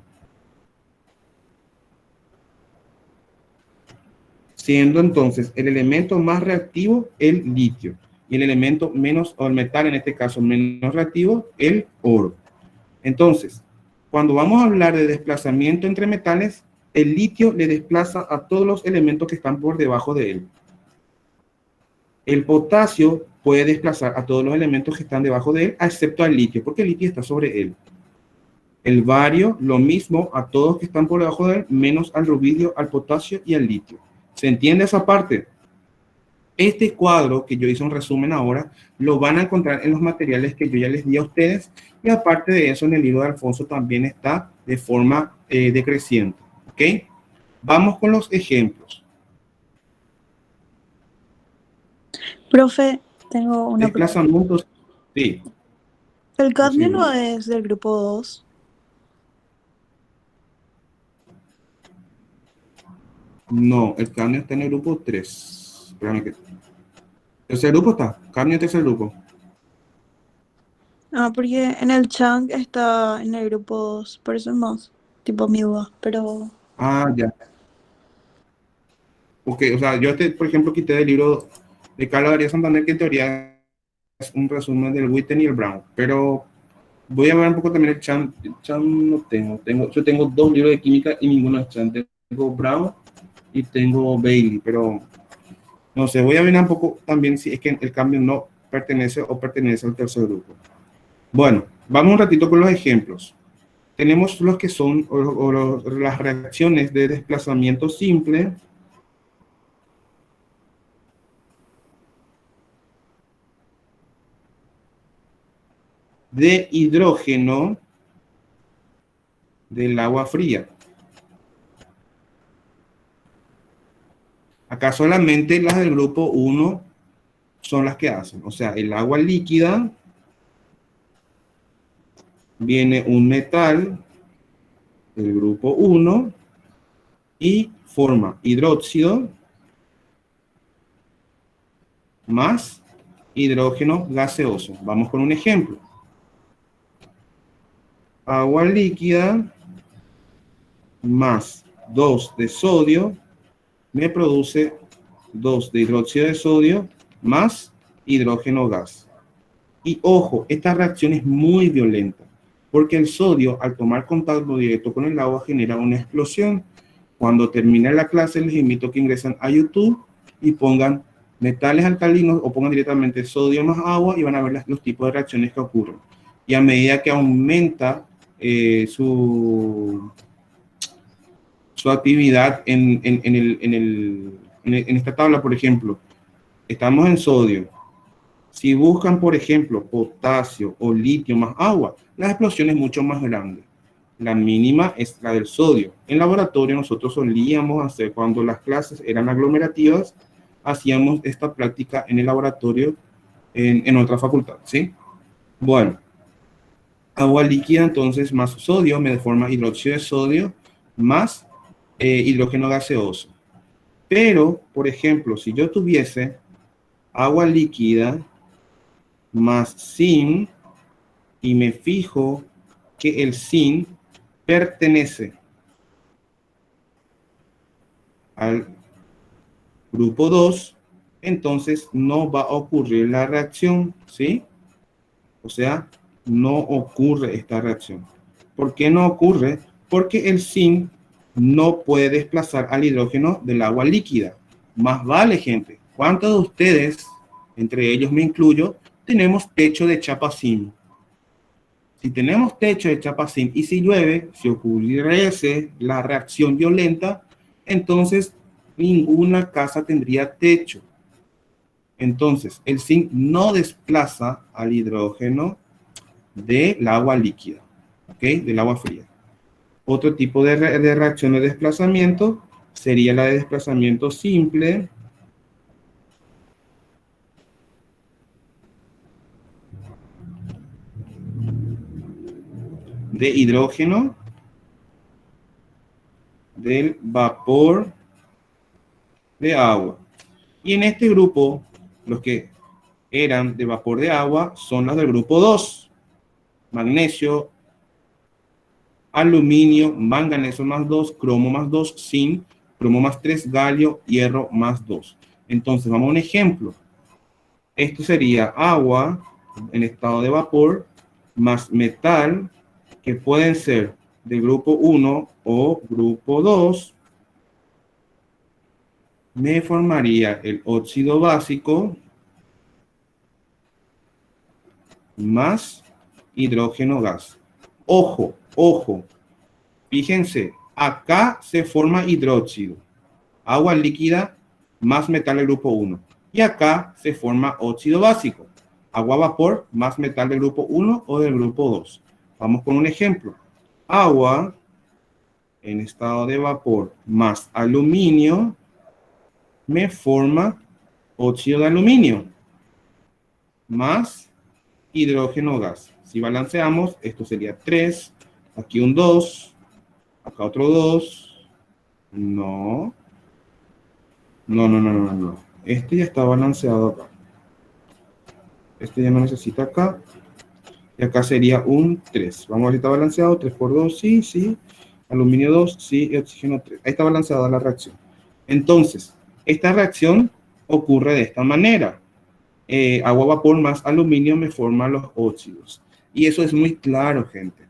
Siendo entonces el elemento más reactivo el litio y el elemento menos, o el metal en este caso menos reactivo, el oro. Entonces, cuando vamos a hablar de desplazamiento entre metales, el litio le desplaza a todos los elementos que están por debajo de él. El potasio puede desplazar a todos los elementos que están debajo de él, excepto al litio, porque el litio está sobre él. El bario, lo mismo a todos que están por debajo de él, menos al rubidio, al potasio y al litio. ¿Se entiende esa parte? Este cuadro que yo hice un resumen ahora, lo van a encontrar en los materiales que yo ya les di a ustedes, y aparte de eso, en el libro de Alfonso también está de forma decreciente. ¿Ok? Vamos con los ejemplos. Profe, tengo una pregunta. Desplazamientos. Sí. ¿El cadmio Sí. no es del grupo 2? No, el cadmio está en el grupo 3. Espérame que... ¿Tercer grupo está? Cadmio tercer grupo. Ah, porque en el Chang está en el grupo 2, por eso es más, tipo mi duda, pero... Ah, ya. Ok, o sea, yo por ejemplo, quité del libro de Carlos Arias Santander, que en teoría es un resumen del Witten y el Brown, pero voy a ver un poco también el Chan. El Chan no tengo, yo tengo 2 libros de química y ninguno es Chan. Tengo Brown y tengo Bailey, pero no sé, voy a ver un poco también si es que el cambio no pertenece o pertenece al tercer grupo. Bueno, vamos un ratito con los ejemplos. Tenemos los que son las reacciones de desplazamiento simple. De hidrógeno del agua fría. Acá solamente las del grupo 1 son las que hacen. O sea, el agua líquida, viene un metal del grupo 1 y forma hidróxido más hidrógeno gaseoso. Vamos con un ejemplo. Agua líquida más 2 de sodio me produce 2 de hidróxido de sodio más hidrógeno gas. Y ojo, esta reacción es muy violenta, porque el sodio, al tomar contacto directo con el agua, genera una explosión. Cuando termine la clase, les invito a que ingresen a YouTube y pongan metales alcalinos o pongan directamente sodio más agua y van a ver los tipos de reacciones que ocurren. Y a medida que aumenta su actividad en esta tabla, por ejemplo, estamos en sodio. Si buscan, por ejemplo, potasio o litio más agua, la explosión es mucho más grande. La mínima es la del sodio. En laboratorio nosotros solíamos hacer, cuando las clases eran aglomerativas, hacíamos esta práctica en el laboratorio en otra facultad, ¿sí? Bueno, agua líquida entonces más sodio me forma hidróxido de sodio más hidrógeno gaseoso. Pero, por ejemplo, si yo tuviese agua líquida más zinc y me fijo que el zinc pertenece al grupo 2, entonces no va a ocurrir la reacción, ¿sí? O sea, no ocurre esta reacción. ¿Por qué no ocurre? Porque el zinc no puede desplazar al hidrógeno del agua líquida. Más vale, gente. ¿Cuántos de ustedes, entre ellos me incluyo, tenemos techo de chapa zinc? Si tenemos techo de chapa zinc y si llueve, si ocurriese la reacción violenta, entonces ninguna casa tendría techo. Entonces, el zinc no desplaza al hidrógeno del agua líquida, ¿ok? Del agua fría. Otro tipo de reacción de desplazamiento sería la de desplazamiento simple. De hidrógeno del vapor de agua. Y en este grupo, los que eran de vapor de agua son los del grupo 2. Magnesio, aluminio, manganeso más 2, cromo más 2, zinc, cromo más 3, galio, hierro más 2. Entonces, vamos a un ejemplo. Esto sería agua en estado de vapor más metal, que pueden ser del grupo 1 o grupo 2. Me formaría el óxido básico más hidrógeno gas. Ojo, ojo. Fíjense, acá se forma hidróxido, agua líquida más metal del grupo 1. Y acá se forma óxido básico, agua vapor más metal del grupo 1 o del grupo 2. Vamos con un ejemplo. Agua en estado de vapor más aluminio me forma óxido de aluminio más hidrógeno gas. Si balanceamos, esto sería 3, aquí un 2, acá otro 2. No. Este ya está balanceado acá. Este ya no necesita acá. Y acá sería un 3. Vamos a ver si está balanceado. 3 por 2, sí, sí. Aluminio 2, sí. Y oxígeno 3. Ahí está balanceada la reacción. Entonces, esta reacción ocurre de esta manera. Agua vapor más aluminio me forma los óxidos. Y eso es muy claro, gente.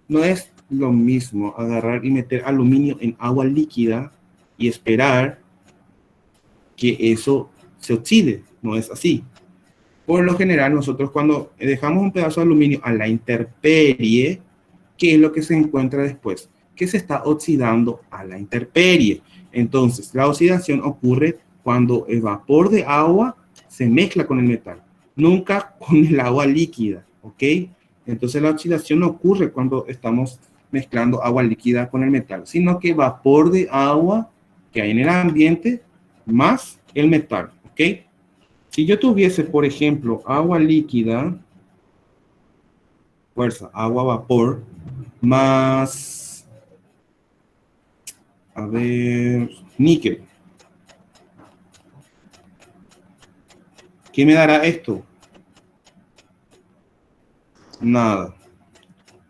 No es lo mismo agarrar y meter aluminio en agua líquida y esperar que eso se oxide. No es así. Por lo general, nosotros cuando dejamos un pedazo de aluminio a la intemperie, ¿qué es lo que se encuentra después? Que se está oxidando a la intemperie. Entonces, la oxidación ocurre cuando el vapor de agua se mezcla con el metal, nunca con el agua líquida, ¿ok? Entonces, la oxidación no ocurre cuando estamos mezclando agua líquida con el metal, sino que vapor de agua que hay en el ambiente más el metal, ¿ok? Si yo tuviese, por ejemplo, agua líquida, fuerza, agua vapor, más, a ver, níquel. ¿Qué me dará esto? Nada.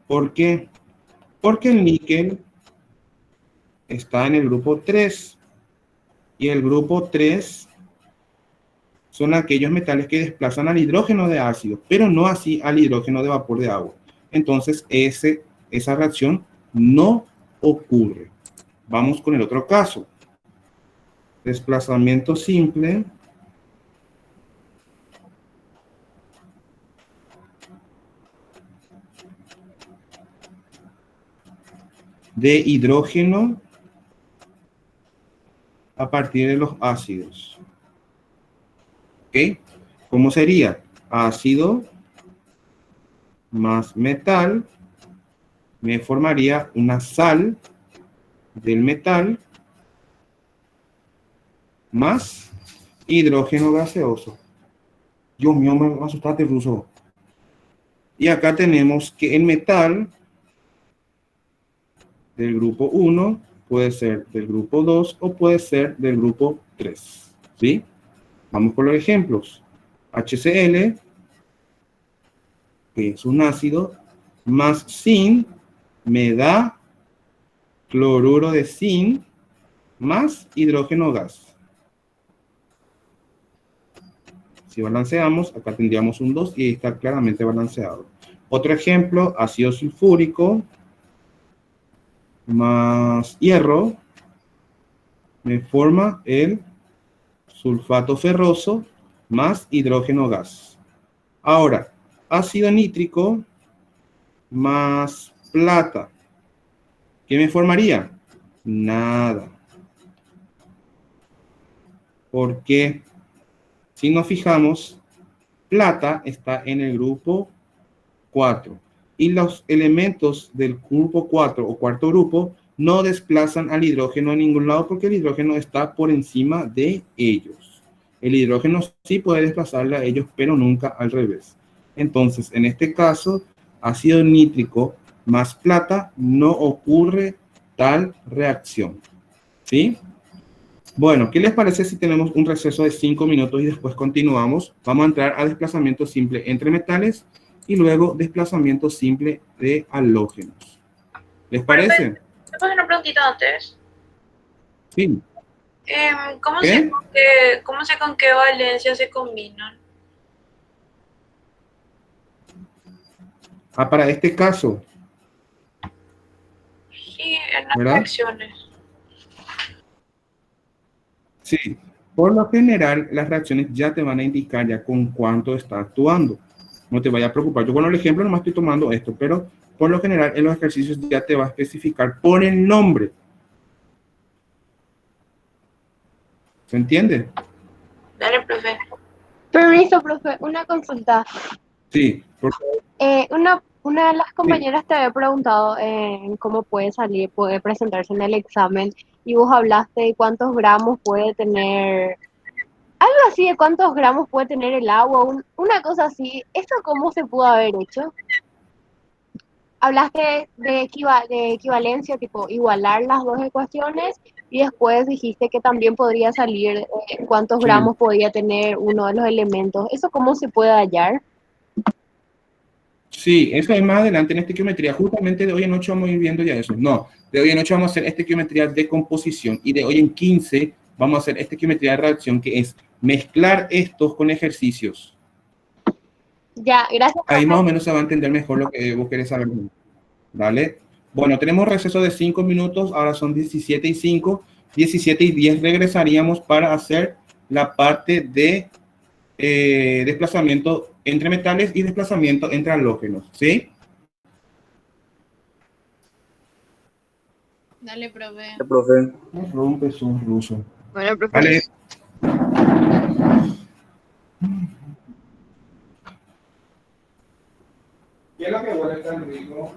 ¿Por qué? Porque el níquel está en el grupo 3. Y el grupo 3 son aquellos metales que desplazan al hidrógeno de ácido, pero no así al hidrógeno de vapor de agua. Entonces, esa reacción no ocurre. Vamos con el otro caso. Desplazamiento simple de hidrógeno a partir de los ácidos. ¿Ok? ¿Cómo sería? Ácido más metal me formaría una sal del metal más hidrógeno gaseoso. Dios mío, me asustaste, ruso. Y acá tenemos que el metal del grupo 1 puede ser del grupo 2 o puede ser del grupo 3. ¿Sí? Vamos con los ejemplos. HCl, que es un ácido, más zinc me da cloruro de zinc más hidrógeno gas. Si balanceamos, acá tendríamos un 2 y está claramente balanceado. Otro ejemplo, ácido sulfúrico más hierro me forma el sulfato ferroso más hidrógeno gas. Ahora, ácido nítrico más plata. ¿Qué me formaría? Nada. Porque si nos fijamos, plata está en el grupo 4 y los elementos del grupo 4 o cuarto grupo no desplazan al hidrógeno a ningún lado porque el hidrógeno está por encima de ellos. El hidrógeno sí puede desplazarle a ellos, pero nunca al revés. Entonces, en este caso, ácido nítrico más plata no ocurre tal reacción. ¿Sí? Bueno, ¿qué les parece si tenemos un receso de 5 minutos y después continuamos? Vamos a entrar a desplazamiento simple entre metales y luego desplazamiento simple de halógenos. ¿Les parece? ¿Te puedo hacer una preguntita antes? Sí. ¿Cómo ¿Qué? sé con qué valencia se combinan? Ah, para este caso, Sí, en las ¿verdad? reacciones. Sí. Por lo general, las reacciones ya te van a indicar ya con cuánto está actuando. No te vayas a preocupar. Yo con el ejemplo nomás estoy tomando esto, pero por lo general en los ejercicios ya te va a especificar por el nombre. ¿Se entiende? Dale, profe. Permiso, profe, una consulta. Sí. Una de las Sí. compañeras te había preguntado cómo puede salir, puede presentarse en el examen, y vos hablaste de cuántos gramos puede tener, algo así de cuántos gramos puede tener el agua, una cosa así. ¿Esto cómo se pudo haber hecho? Hablaste de equivalencia, tipo igualar las dos ecuaciones, y después dijiste que también podría salir cuántos Sí. gramos podía tener uno de los elementos. ¿Eso cómo se puede hallar? Sí, eso es más adelante en estequiometría. Justamente de hoy en 8 vamos a ir viendo ya eso. No, de hoy en 8 vamos a hacer estequiometría de composición y de hoy en 15 vamos a hacer estequiometría de reacción, que es mezclar estos con ejercicios. Ya, gracias, Ahí más o profe. menos se va a entender mejor lo que vos querés saber. ¿Vale? Bueno, tenemos receso de 5 minutos, ahora son 17 y 5, 17 y 10 regresaríamos para hacer la parte de desplazamiento entre metales y desplazamiento entre halógenos, ¿sí? Dale, profe. Profe. No rompes un ruso. Bueno, profe. Vale. ¿Qué es lo que huele tan rico?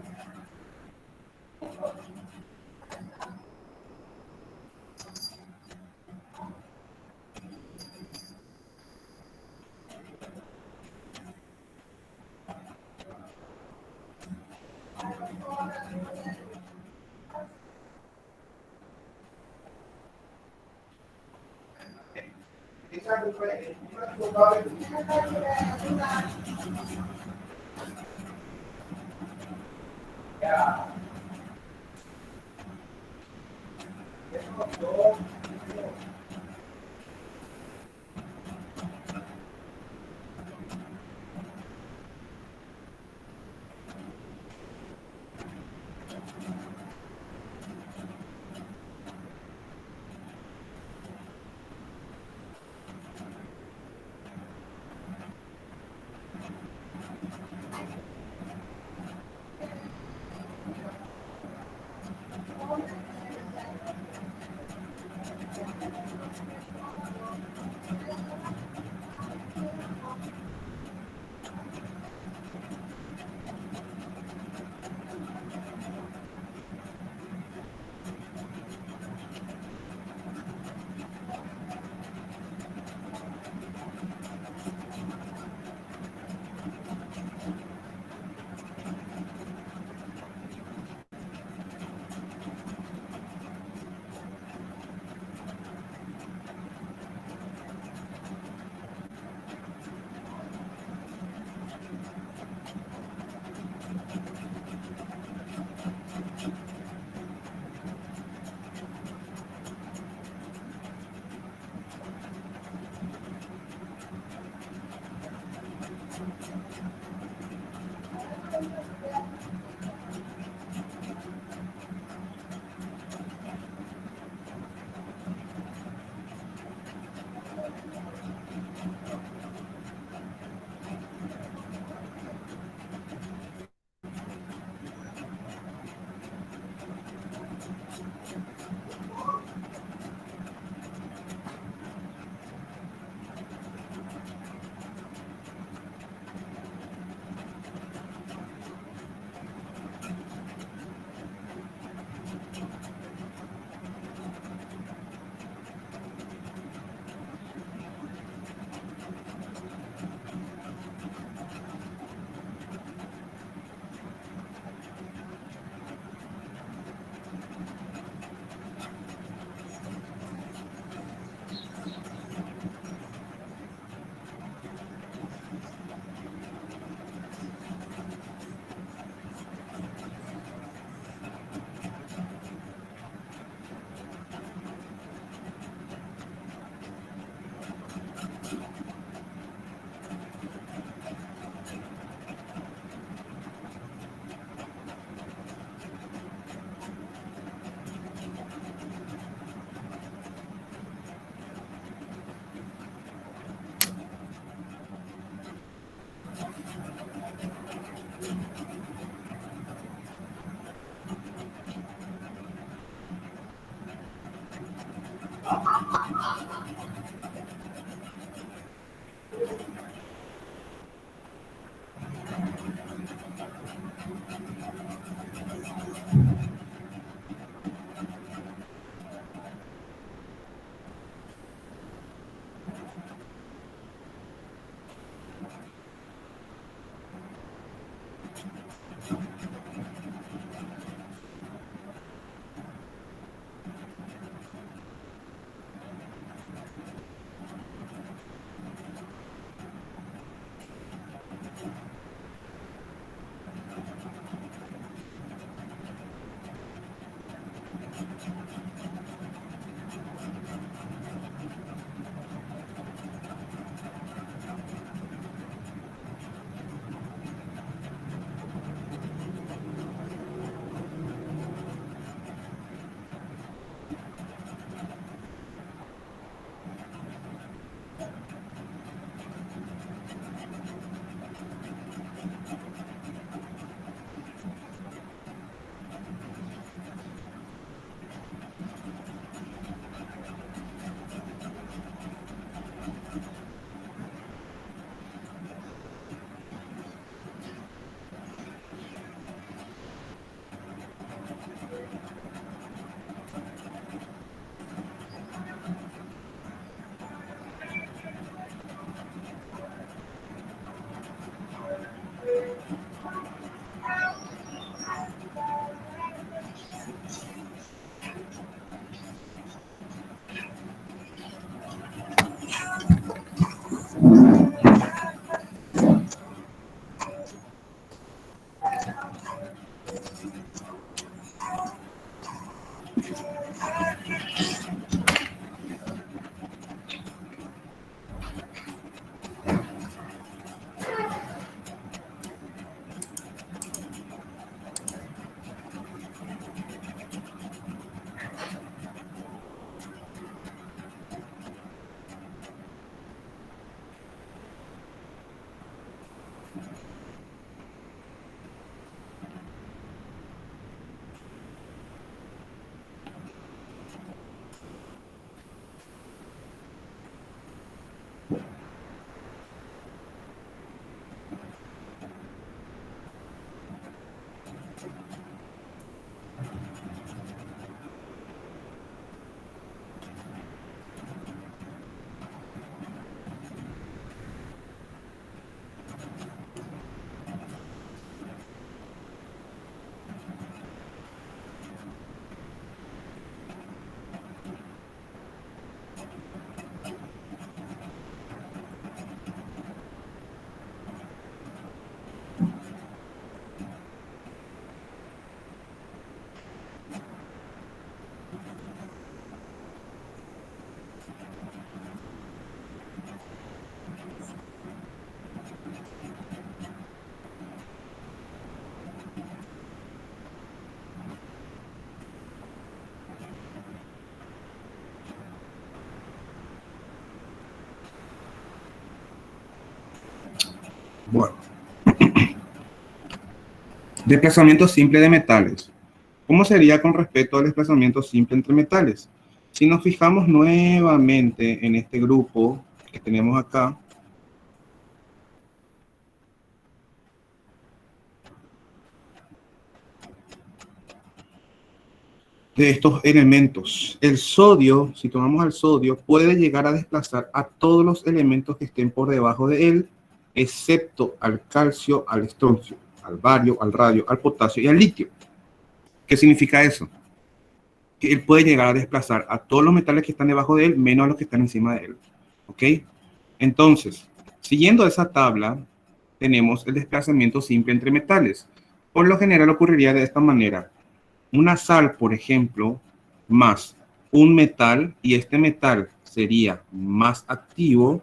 Bueno, desplazamiento simple de metales. ¿Cómo sería con respecto al desplazamiento simple entre metales? Si nos fijamos nuevamente en este grupo que tenemos acá, de estos elementos, el sodio, si tomamos al sodio, puede llegar a desplazar a todos los elementos que estén por debajo de él, excepto al calcio, al estroncio, al bario, al radio, al potasio y al litio. ¿Qué significa eso? que él puede llegar a desplazar a todos los metales que están debajo de él, menos a los que están encima de él. ¿Ok? Entonces, siguiendo esa tabla, tenemos el desplazamiento simple entre metales. Por lo general ocurriría de esta manera. Una sal, por ejemplo, más un metal, y este metal sería más activo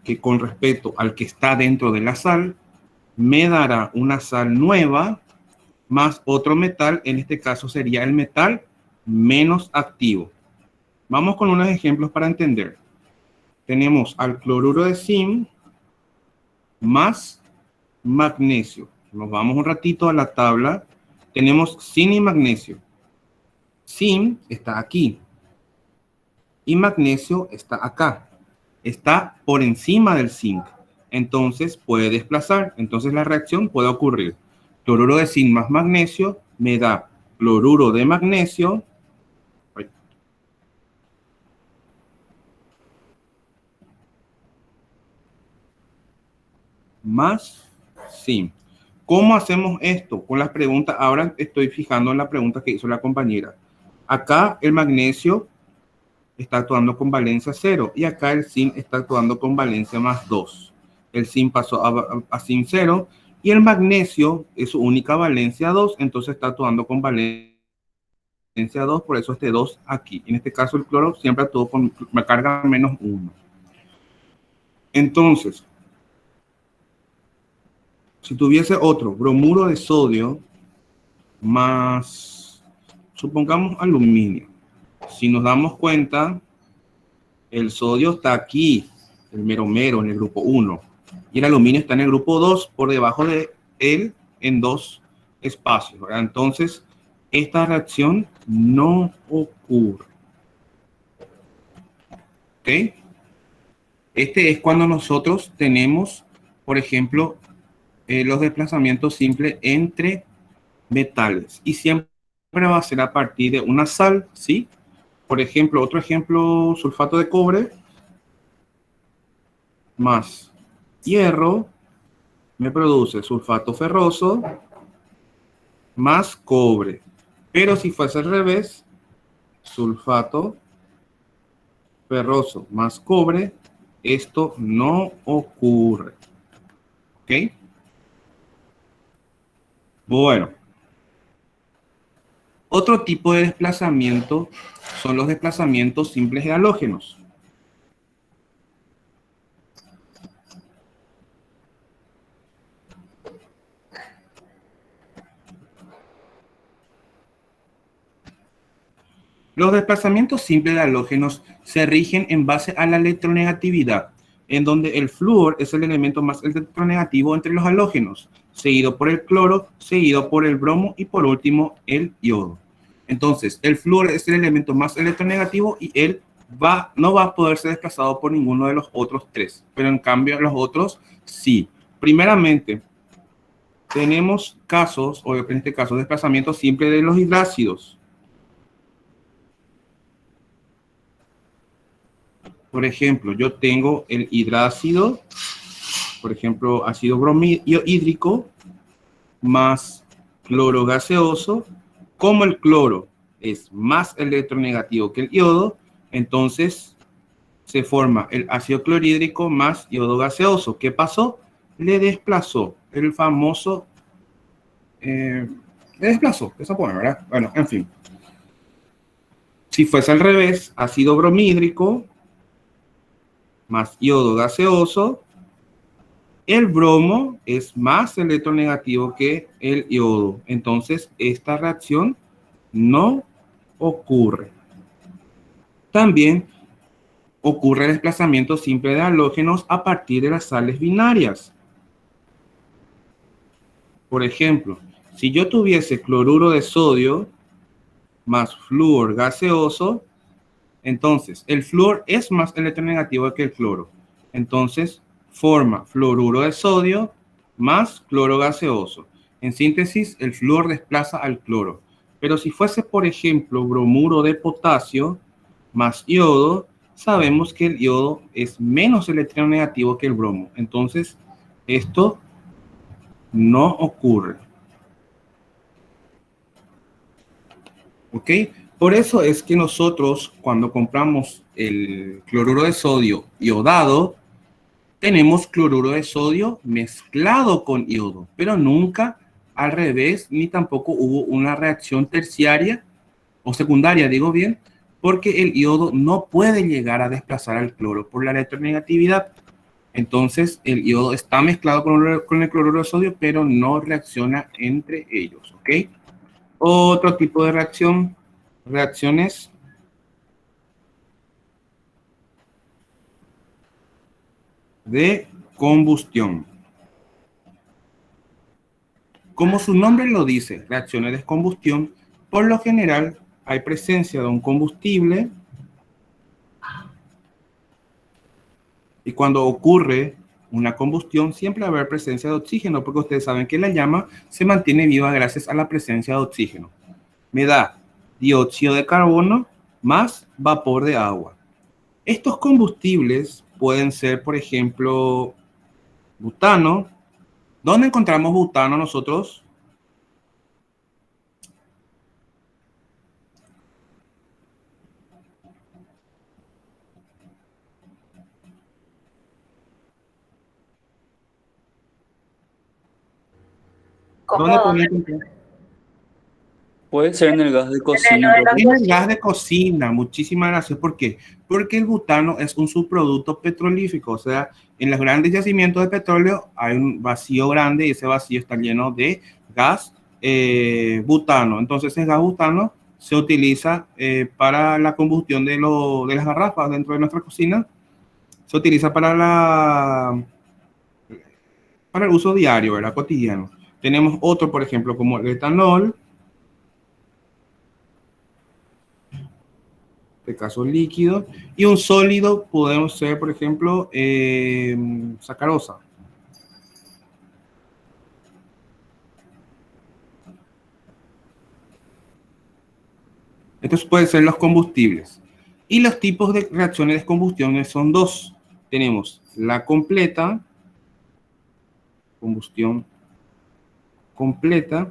que con respecto al que está dentro de la sal, me dará una sal nueva más otro metal, en este caso sería el metal menos activo. Vamos con unos ejemplos para entender. Tenemos al cloruro de zinc más magnesio. Nos vamos un ratito a la tabla. Tenemos zinc y magnesio. Zinc está aquí y magnesio está acá. Está por encima del zinc. Entonces puede desplazar. Entonces la reacción puede ocurrir. Cloruro de zinc más magnesio me da cloruro de magnesio más zinc. ¿Cómo hacemos esto? Con las preguntas, ahora estoy fijando en la pregunta que hizo la compañera. Acá el magnesio está actuando con valencia 0 y acá el zinc está actuando con valencia más 2. El zinc pasó a zinc 0 y el magnesio es su única valencia 2, entonces está actuando con valencia 2, por eso este 2 aquí. En este caso el cloro siempre actuó con carga menos 1. Entonces, si tuviese otro bromuro de sodio más, supongamos aluminio, si nos damos cuenta, el sodio está aquí, el mero en el grupo 1, y el aluminio está en el grupo 2, por debajo de él, en 2 espacios, ¿verdad? Entonces, esta reacción no ocurre. ¿Ok? Este es cuando nosotros tenemos, por ejemplo, los desplazamientos simples entre metales. Y siempre va a ser a partir de una sal, ¿sí? Por ejemplo, otro ejemplo, sulfato de cobre más hierro me produce sulfato ferroso más cobre. Pero si fuese al revés, sulfato ferroso más cobre, esto no ocurre. ¿Ok? Bueno. Otro tipo de desplazamiento son los desplazamientos simples de halógenos. Los desplazamientos simples de halógenos se rigen en base a la electronegatividad, en donde el flúor es el elemento más electronegativo entre los halógenos, seguido por el cloro, seguido por el bromo y por último el yodo. Entonces, el flúor es el elemento más electronegativo y él no va a poder ser desplazado por ninguno de los otros tres, pero en cambio los otros sí. Primeramente, tenemos casos, o en este caso, desplazamiento simple de los hidrácidos. Por ejemplo, yo tengo el hidrácido, por ejemplo, ácido bromhídrico más cloro gaseoso. Como el cloro es más electronegativo que el yodo, entonces se forma el ácido clorhídrico más yodo gaseoso. ¿Qué pasó? Le desplazó el famoso... le desplazó, eso pone, ¿verdad? Bueno, en fin. Si fuese al revés, ácido bromhídrico más yodo gaseoso, el bromo es más electronegativo que el yodo. Entonces, esta reacción no ocurre. También ocurre el desplazamiento simple de halógenos a partir de las sales binarias. Por ejemplo, si yo tuviese cloruro de sodio más flúor gaseoso, entonces el flúor es más electronegativo que el cloro. Entonces, forma fluoruro de sodio más cloro gaseoso. En síntesis, el flúor desplaza al cloro. Pero si fuese, por ejemplo, bromuro de potasio más yodo, sabemos que el yodo es menos electronegativo que el bromo. Entonces, esto no ocurre. ¿Ok? Por eso es que nosotros, cuando compramos el cloruro de sodio iodado, tenemos cloruro de sodio mezclado con yodo, pero nunca al revés, ni tampoco hubo una reacción terciaria o secundaria, digo bien, porque el yodo no puede llegar a desplazar al cloro por la electronegatividad. Entonces, el yodo está mezclado con el cloruro de sodio, pero no reacciona entre ellos, ¿ok? Otro tipo de reacciones de combustión. Como su nombre lo dice, reacciones de combustión, por lo general hay presencia de un combustible y cuando ocurre una combustión siempre va a haber presencia de oxígeno, porque ustedes saben que la llama se mantiene viva gracias a la presencia de oxígeno. Me da dióxido de carbono más vapor de agua. Estos combustibles pueden ser, por ejemplo, butano. ¿Dónde encontramos butano nosotros? ¿Dónde ¿Cómo? podemos encontrar? Puede ser en el gas de En cocina, lo de la profe. En el cocina. gas de cocina, muchísimas gracias. ¿Por qué? Porque el butano es un subproducto petrolífico, o sea, en los grandes yacimientos de petróleo hay un vacío grande y ese vacío está lleno de gas butano. Entonces, ese gas butano se utiliza para la combustión de las garrafas dentro de nuestra cocina. Se utiliza para el uso diario, ¿verdad? Cotidiano. Tenemos otro, por ejemplo, como el etanol, este caso líquido, y un sólido podemos ser, por ejemplo, sacarosa. Estos pueden ser los combustibles. Y los tipos de reacciones de combustión son dos. Tenemos la completa, combustión completa,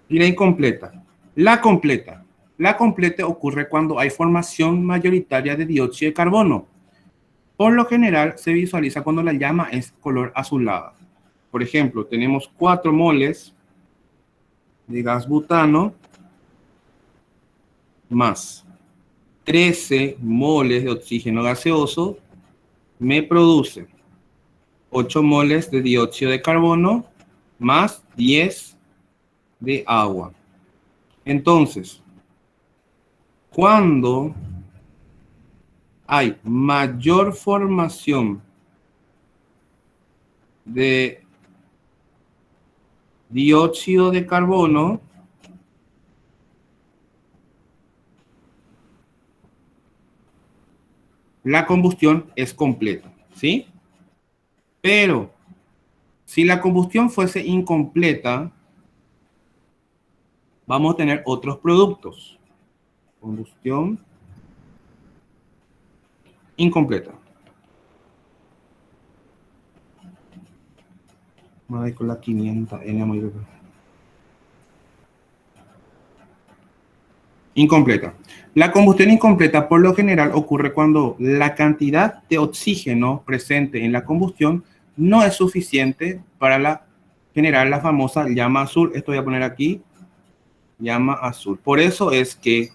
y la incompleta. La completa ocurre cuando hay formación mayoritaria de dióxido de carbono. Por lo general se visualiza cuando la llama es color azulada. Por ejemplo, tenemos 4 moles de gas butano más 13 moles de oxígeno gaseoso me produce 8 moles de dióxido de carbono más 10 de agua. Entonces, cuando hay mayor formación de dióxido de carbono, la combustión es completa, ¿sí? Pero si la combustión fuese incompleta, vamos a tener otros productos. Combustión incompleta. Vamos a ir con la 500N muy bien. Incompleta. La combustión incompleta por lo general ocurre cuando la cantidad de oxígeno presente en la combustión no es suficiente para generar la famosa llama azul. Esto voy a poner aquí, llama azul. Por eso es que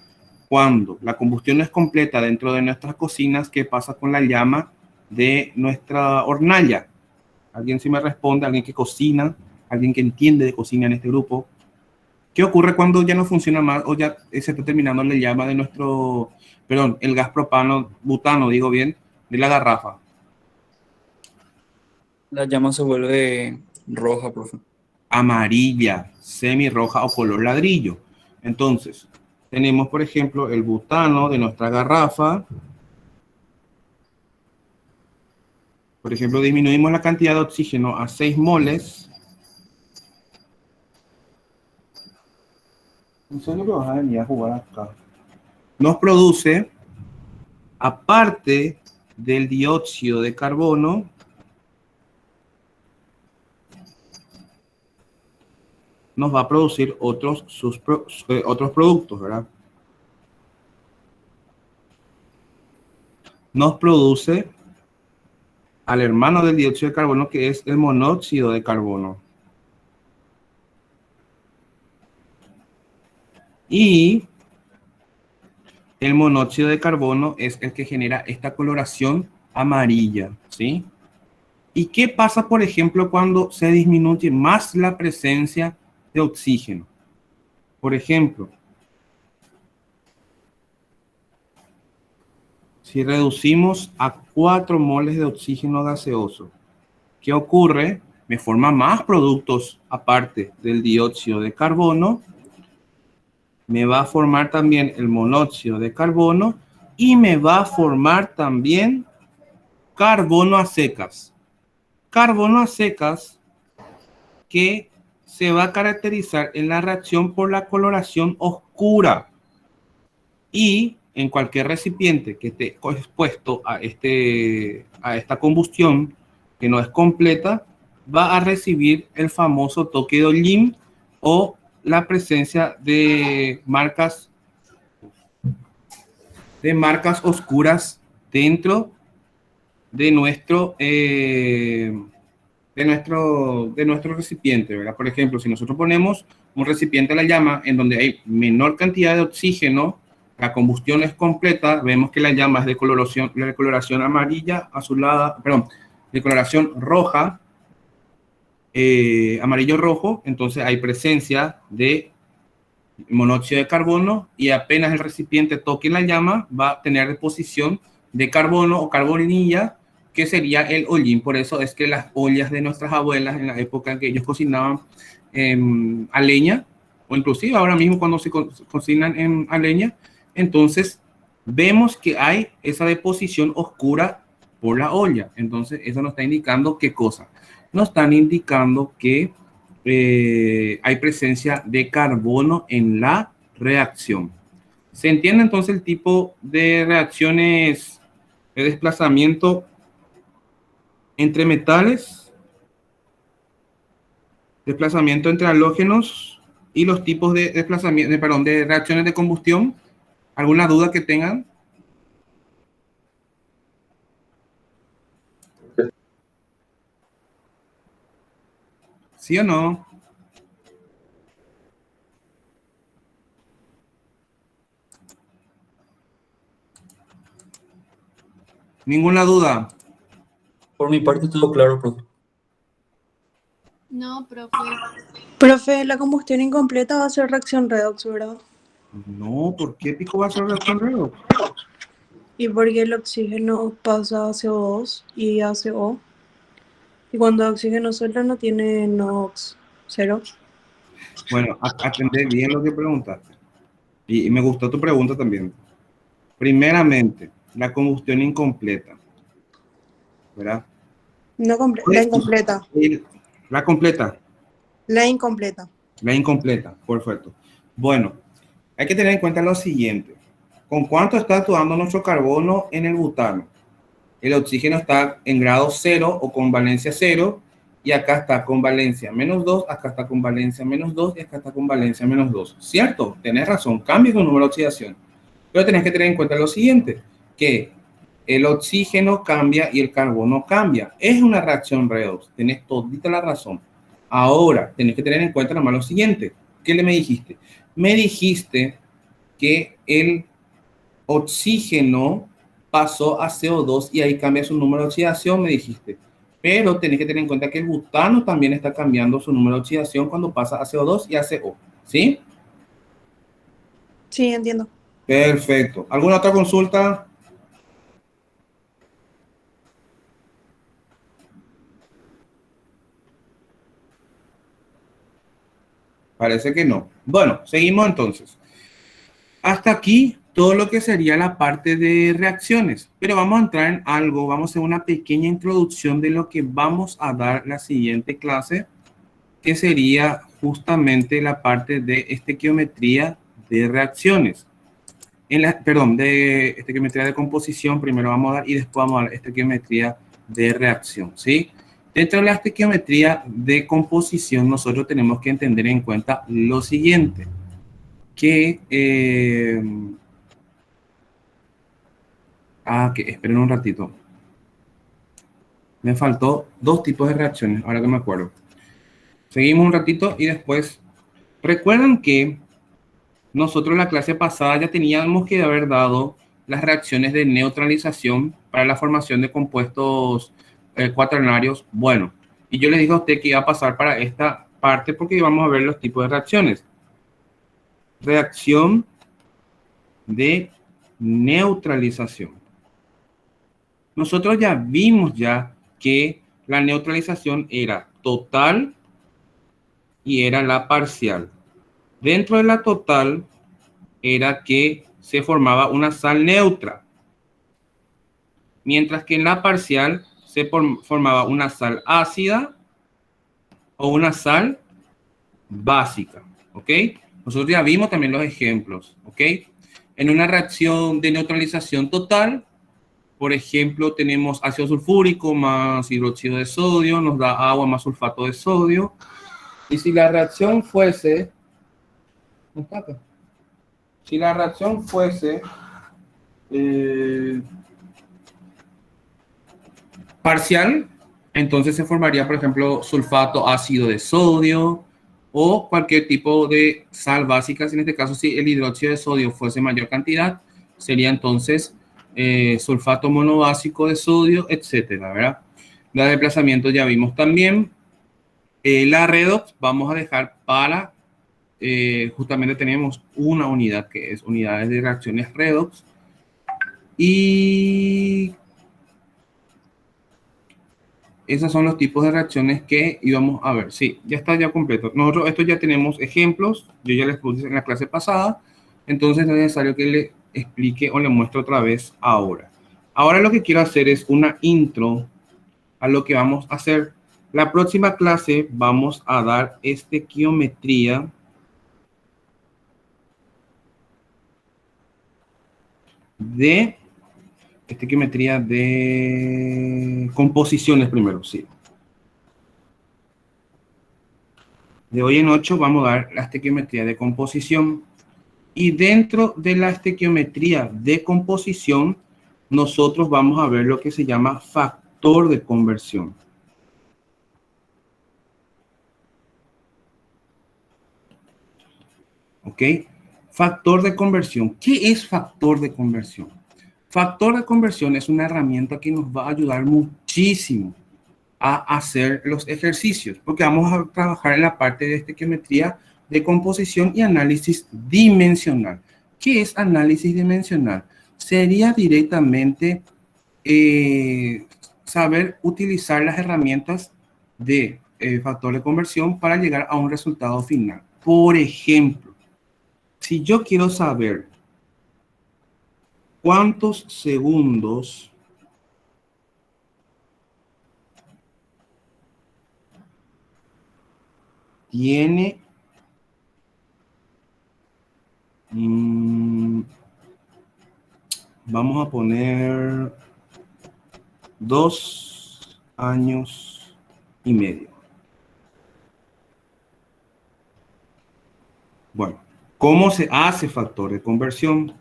cuando la combustión no es completa dentro de nuestras cocinas, ¿qué pasa con la llama de nuestra hornalla? ¿Alguien sí me responde? ¿Alguien que cocina? ¿Alguien que entiende de cocina en este grupo? ¿Qué ocurre cuando ya no funciona más o ya se está terminando la llama de el gas propano, butano, digo bien, de la garrafa? La llama se vuelve roja, profe. Amarilla, semirroja o color ladrillo. Entonces, tenemos, por ejemplo, el butano de nuestra garrafa. Por ejemplo, disminuimos la cantidad de oxígeno a 6 moles. No sé lo que vas a venir a jugar acá. Nos produce, aparte del dióxido de carbono, nos va a producir otros productos, ¿verdad? nos produce al hermano del dióxido de carbono, que es el monóxido de carbono. Y el monóxido de carbono es el que genera esta coloración amarilla, ¿sí? ¿Y qué pasa, por ejemplo, cuando se disminuye más la presencia de oxígeno? Por ejemplo, si reducimos a 4 moles de oxígeno gaseoso, ¿qué ocurre? Me forma más productos aparte del dióxido de carbono, me va a formar también el monóxido de carbono y me va a formar también carbono a secas. Carbono a secas que se va a caracterizar en la reacción por la coloración oscura. Y en cualquier recipiente que esté expuesto a esta combustión que no es completa, va a recibir el famoso toque de hollín o la presencia de marcas oscuras dentro de nuestro recipiente, ¿verdad? Por ejemplo, si nosotros ponemos un recipiente a la llama en donde hay menor cantidad de oxígeno, la combustión es completa, vemos que la llama es de coloración amarilla, azulada, perdón, de coloración roja, amarillo-rojo, entonces hay presencia de monóxido de carbono y apenas el recipiente toque la llama, va a tener deposición de carbono o carbonilla, que sería el hollín. Por eso es que las ollas de nuestras abuelas en la época en que ellos cocinaban a leña, o inclusive ahora mismo cuando se cocinan a leña, entonces vemos que hay esa deposición oscura por la olla. Entonces eso nos está indicando ¿qué cosa? Nos están indicando que hay presencia de carbono en la reacción. ¿Se entiende entonces el tipo de reacciones de desplazamiento entre metales, desplazamiento entre halógenos y los tipos de desplazamiento, de reacciones de combustión? ¿Alguna duda que tengan? ¿Sí o no? ¿Ninguna duda? Por mi parte, todo claro, profe. No, profe. Profe, la combustión incompleta va a ser reacción redox, ¿verdad? No, ¿por qué pico va a ser reacción redox? Y porque el oxígeno pasa a CO2 y a CO. Y cuando el oxígeno suelta no tiene NOx, cero. Bueno, atendé bien lo que preguntaste. Y me gustó tu pregunta también. Primeramente, la combustión incompleta, ¿verdad? No la incompleta. La completa. La incompleta. La incompleta, perfecto. Bueno, hay que tener en cuenta lo siguiente. ¿Con cuánto está actuando nuestro carbono en el butano? El oxígeno está en grado 0 o con valencia 0, y acá está con valencia -2, acá está con valencia -2 y acá está con valencia -2. ¿Cierto? Tenés razón, cambia tu número de oxidación. Pero tenés que tener en cuenta lo siguiente, que el oxígeno cambia y el carbono cambia. Es una reacción redox, tenés todita la razón. Ahora, tenés que tener en cuenta nomás lo siguiente. ¿Qué me dijiste? Me dijiste que el oxígeno pasó a CO2 y ahí cambia su número de oxidación, me dijiste. Pero tenés que tener en cuenta que el butano también está cambiando su número de oxidación cuando pasa a CO2 y a CO. ¿Sí? Sí, entiendo. Perfecto. ¿Alguna otra consulta? Parece que no. Bueno, seguimos entonces. Hasta aquí todo lo que sería la parte de reacciones, pero vamos a entrar en algo, vamos a hacer una pequeña introducción de lo que vamos a dar la siguiente clase, que sería justamente la parte de estequiometría de reacciones. De estequiometría de composición primero vamos a dar y después vamos a dar estequiometría de reacción, ¿sí? Dentro de la estequiometría de composición nosotros tenemos que entender en cuenta lo siguiente, que Ah, que esperen un ratito. Me faltó dos tipos de reacciones, ahora que me acuerdo. Seguimos un ratito y después... Recuerdan que nosotros en la clase pasada ya teníamos que haber dado las reacciones de neutralización para la formación de compuestos cuaternarios. Bueno, y yo les dije a usted que iba a pasar para esta parte porque íbamos a ver los tipos de reacciones. Reacción de neutralización. Nosotros ya vimos ya que la neutralización era total y era la parcial. Dentro de la total era que se formaba una sal neutra, mientras que en la parcial se formaba una sal ácida o una sal básica, ¿ok? Nosotros ya vimos también los ejemplos, ¿ok? En una reacción de neutralización total, por ejemplo, tenemos ácido sulfúrico más hidróxido de sodio, nos da agua más sulfato de sodio. Y si la reacción fuese... Si la reacción fuese parcial, entonces se formaría, por ejemplo, sulfato ácido de sodio o cualquier tipo de sal básica. En este caso, si el hidróxido de sodio fuese mayor cantidad, sería entonces sulfato monobásico de sodio, etcétera, ¿verdad? La de desplazamiento ya vimos también. La redox vamos a dejar para, justamente tenemos una unidad que es unidades de reacciones redox. Y esos son los tipos de reacciones que íbamos a ver. Sí, ya está ya completo. Nosotros esto ya tenemos ejemplos. Yo ya les puse en la clase pasada. Entonces no es necesario que le explique o le muestre otra vez ahora. Ahora lo que quiero hacer es una intro a lo que vamos a hacer. La próxima clase vamos a dar estequiometría de... estequiometría de composiciones primero, sí. De hoy en 8 vamos a dar la estequiometría de composición. Y dentro de la estequiometría de composición, nosotros vamos a ver lo que se llama factor de conversión. ¿Ok? Factor de conversión. ¿Qué es factor de conversión? Factor de conversión es una herramienta que nos va a ayudar muchísimo a hacer los ejercicios, porque vamos a trabajar en la parte de estequiometría de composición y análisis dimensional. ¿Qué es análisis dimensional? Sería directamente saber utilizar las herramientas de factor de conversión para llegar a un resultado final. Por ejemplo, si yo quiero saber cuántos segundos tiene vamos a poner 2 años y medio. Bueno, ¿cómo se hace factor de conversión?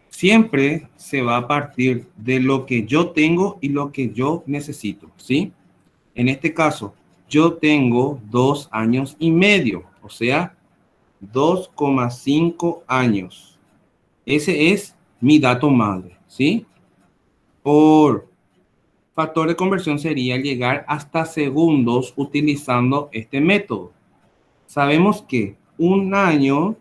Siempre se va a partir de lo que yo tengo y lo que yo necesito, ¿sí? En este caso, yo tengo 2 años y medio, o sea, 2,5 años. Ese es mi dato madre, ¿sí? Por factor de conversión sería llegar hasta segundos utilizando este método. Sabemos que un año,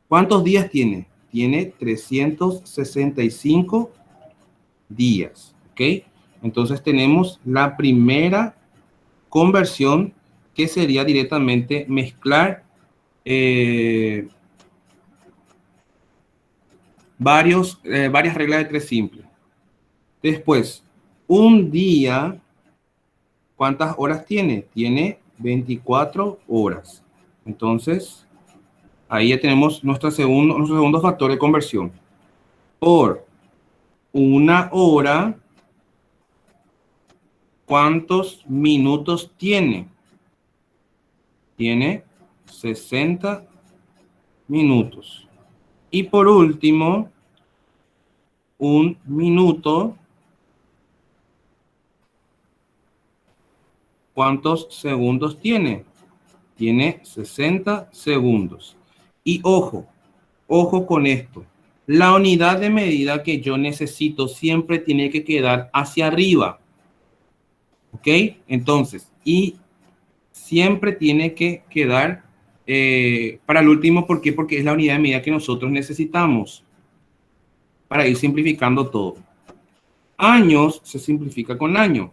¿cuántos días tiene? Tiene 365 días, ¿ok? Entonces tenemos la primera conversión que sería directamente mezclar varias reglas de 3 simples. Después, un día, ¿cuántas horas tiene? Tiene 24 horas. Entonces, ahí ya tenemos nuestro segundo factor de conversión. Por una hora, ¿cuántos minutos tiene? Tiene 60 minutos. Y por último, un minuto. ¿Cuántos segundos tiene? Tiene 60 segundos. Y ojo con esto. La unidad de medida que yo necesito siempre tiene que quedar hacia arriba. ¿Ok? Entonces, y siempre tiene que quedar para el último. ¿Por qué? Porque es la unidad de medida que nosotros necesitamos para ir simplificando todo. Años se simplifica con año.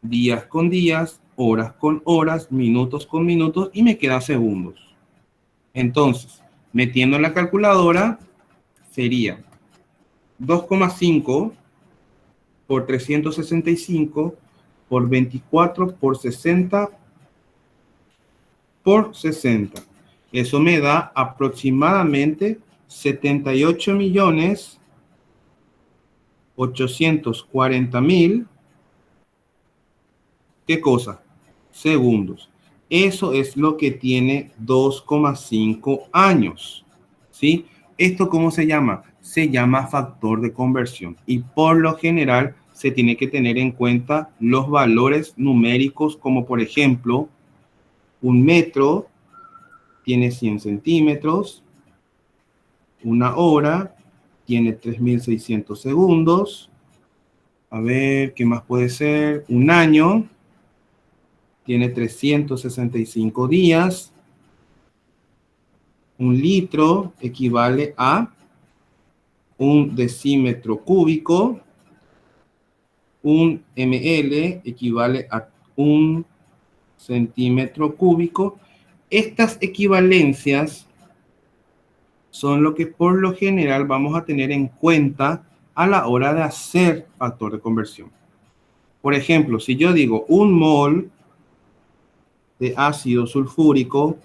Días con días, horas con horas, minutos con minutos y me queda segundos. Entonces, metiendo en la calculadora sería 2,5 por 365 por 24 por 60 por 60. Eso me da aproximadamente 78.840.000. ¿Qué cosa? Segundos. Eso es lo que tiene 2,5 años. ¿Sí? ¿Esto cómo se llama? Se llama factor de conversión. Y por lo general se tiene que tener en cuenta los valores numéricos, como por ejemplo, un metro tiene 100 centímetros, una hora tiene 3.600 segundos. A ver, ¿qué más puede ser? Un año tiene 365 días. Un litro equivale a un decímetro cúbico. Un ml equivale a un centímetro cúbico. Estas equivalencias son lo que por lo general vamos a tener en cuenta a la hora de hacer factor de conversión. Por ejemplo, si yo digo un mol de ácido sulfúrico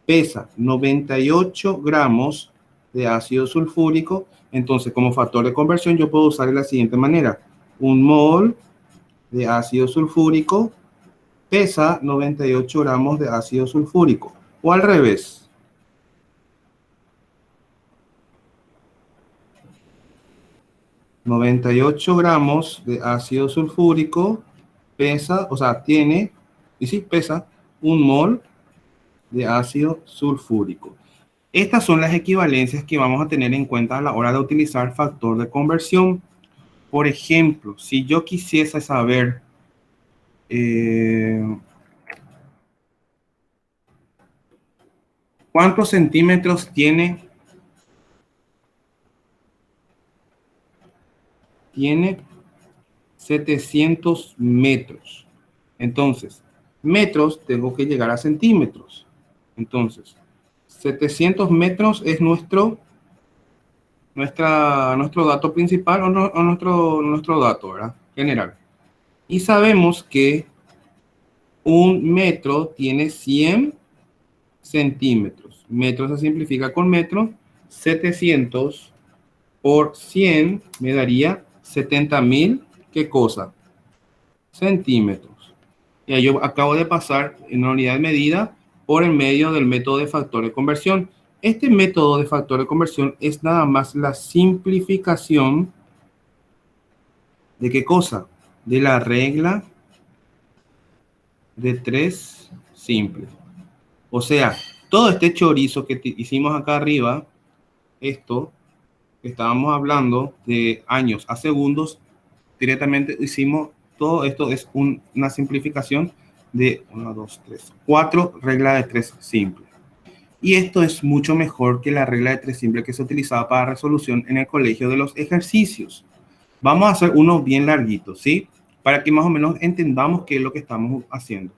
pesa 98 gramos de ácido sulfúrico, entonces como factor de conversión yo puedo usar de la siguiente manera. Un mol de ácido sulfúrico pesa 98 gramos de ácido sulfúrico. O al revés. ...98 gramos de ácido sulfúrico pesa, o sea, tiene, y sí, pesa un mol de ácido sulfúrico. Estas son las equivalencias que vamos a tener en cuenta a la hora de utilizar factor de conversión. Por ejemplo, si yo quisiese saber ¿cuántos centímetros tiene? Tiene 700 metros. Entonces, metros tengo que llegar a centímetros. Entonces, 700 metros es nuestro dato principal o nuestro dato, ¿verdad? General. Y sabemos que un metro tiene 100 centímetros. Metro se simplifica con metro. 700 por 100 me daría 70.000, ¿qué cosa? Centímetros. Y yo acabo de pasar en una unidad de medida por el medio del método de factor de conversión. Este método de factor de conversión es nada más la simplificación ¿de qué cosa? De la regla de 3 simples. O sea, todo este chorizo que hicimos acá arriba, esto que estábamos hablando de años a segundos, directamente hicimos todo esto, es una simplificación de 1, 2, 3, 4 reglas de 3 simples. Y esto es mucho mejor que la regla de 3 simple que se utilizaba para resolución en el colegio de los ejercicios. Vamos a hacer uno bien larguito, ¿sí? Para que más o menos entendamos qué es lo que estamos haciendo.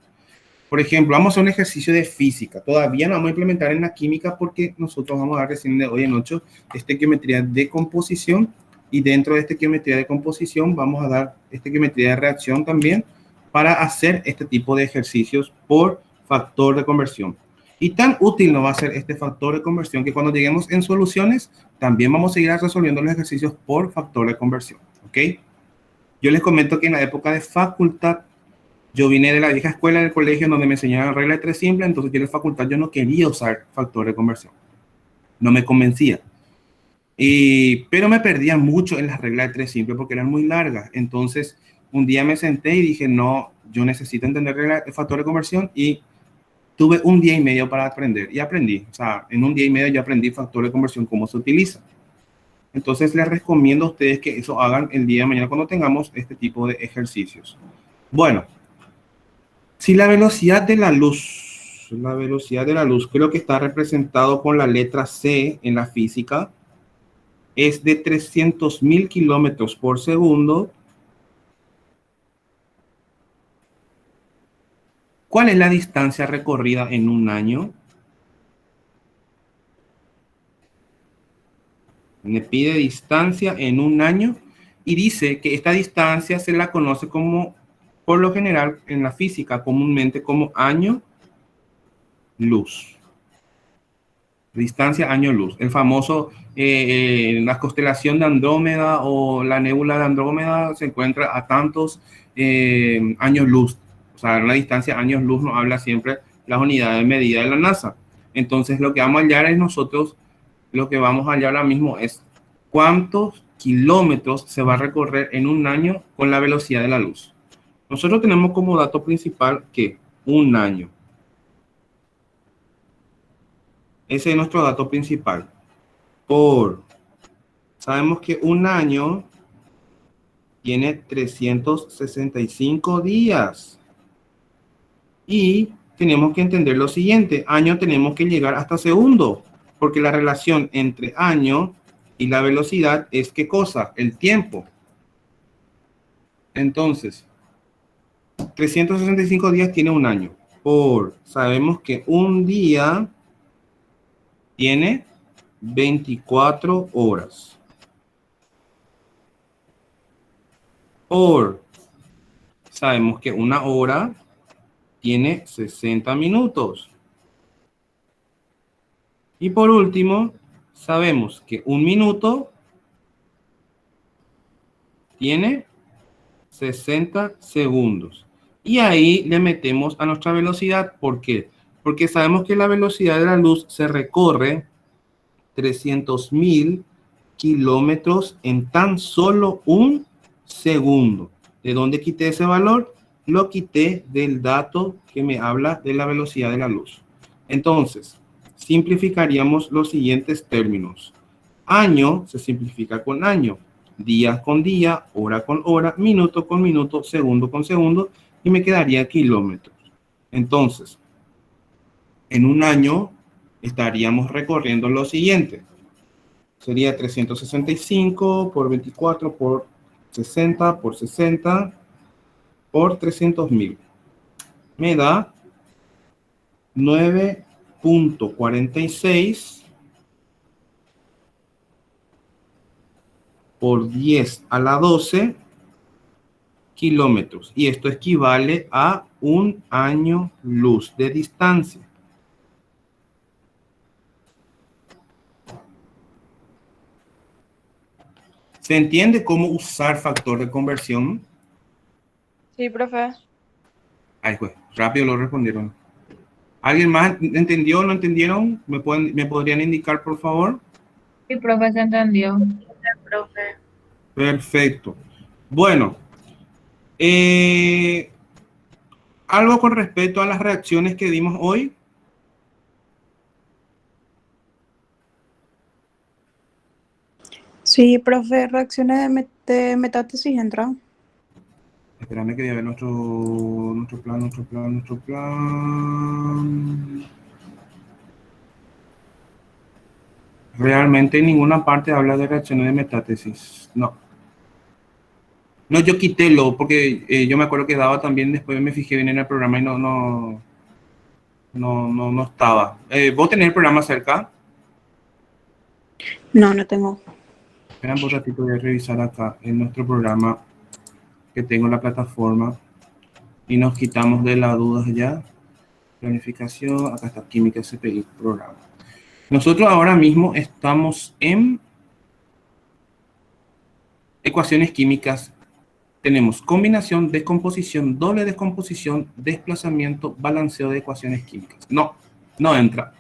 Por ejemplo, vamos a hacer un ejercicio de física. Todavía no vamos a implementar en la química porque nosotros vamos a dar recién de hoy en 8 estequiometría de composición. Y dentro de estequiometría de composición vamos a dar estequiometría de reacción también para hacer este tipo de ejercicios por factor de conversión. Y tan útil nos va a ser este factor de conversión que cuando lleguemos en soluciones también vamos a seguir resolviendo los ejercicios por factor de conversión. ¿Ok? Yo les comento que en la época de facultad yo vine de la vieja escuela del colegio donde me enseñaban la regla de 3 simple, entonces yo en la facultad yo no quería usar factor de conversión. no me convencía. Pero me perdía mucho en las reglas de 3 simple porque eran muy largas. Entonces, un día me senté y dije, no, yo necesito entender el factor de conversión, y tuve un día y medio para aprender y aprendí. O sea, en un día y medio yo aprendí factor de conversión, cómo se utiliza. Entonces, les recomiendo a ustedes que eso hagan el día de mañana cuando tengamos este tipo de ejercicios. Bueno, si la velocidad de la luz creo que está representado con la letra C en la física, es de 300.000 kilómetros por segundo. ¿Cuál es la distancia recorrida en un año? Me pide distancia en un año y dice que esta distancia se la conoce como, por lo general, en la física, comúnmente como año luz. Distancia año luz. El famoso, la constelación de Andrómeda o la nébula de Andrómeda se encuentra a tantos años luz. O sea, la distancia años luz nos habla siempre las unidades de medida de la NASA. Entonces, lo que vamos a hallar es nosotros, lo que vamos a hallar ahora mismo es cuántos kilómetros se va a recorrer en un año con la velocidad de la luz. Nosotros tenemos como dato principal que un año. Ese es nuestro dato principal. Sabemos que un año tiene 365 días. Y tenemos que entender lo siguiente. Año tenemos que llegar hasta segundo, porque la relación entre año y la velocidad es ¿qué cosa? El tiempo. Entonces, 365 días tiene un año. Sabemos que un día tiene 24 horas. Sabemos que una hora tiene 60 minutos. Y por último, sabemos que un minuto tiene 60 segundos. Y ahí le metemos a nuestra velocidad. ¿Por qué? Porque sabemos que la velocidad de la luz se recorre 300.000 kilómetros en tan solo un segundo. ¿De dónde quité ese valor? Lo quité del dato que me habla de la velocidad de la luz. Entonces, simplificaríamos los siguientes términos. Año se simplifica con año, día con día, hora con hora, minuto con minuto, segundo con segundo, y me quedaría kilómetros. Entonces, en un año estaríamos recorriendo lo siguiente. Sería 365 por 24 por 60 por 60 por 300.000. Me da 9.46 por 10 a la 12 kilómetros. Y esto equivale a un año luz de distancia. ¿Se entiende cómo usar factor de conversión? Sí, profe. Ay, pues, rápido lo respondieron. ¿Alguien más entendió o no entendieron? ¿Me podrían indicar, por favor? Sí, profe, se entendió. Profe. Perfecto. Bueno, algo con respecto a las reacciones que dimos hoy. Sí, profe, reacciones de metástasis entra. Espérame que voy a ver nuestro plan. Realmente en ninguna parte habla de reacciones de metástasis. No. No, yo quité porque yo me acuerdo que daba también, después me fijé bien en el programa y no estaba. ¿Vos tenés el programa cerca? No, no tengo. Espera un ratito, voy a revisar acá en nuestro programa que tengo en la plataforma y nos quitamos de las dudas ya. Planificación, acá está química CPI, programa. Nosotros ahora mismo estamos en ecuaciones químicas. Tenemos combinación, descomposición, doble descomposición, desplazamiento, balanceo de ecuaciones químicas. No entra.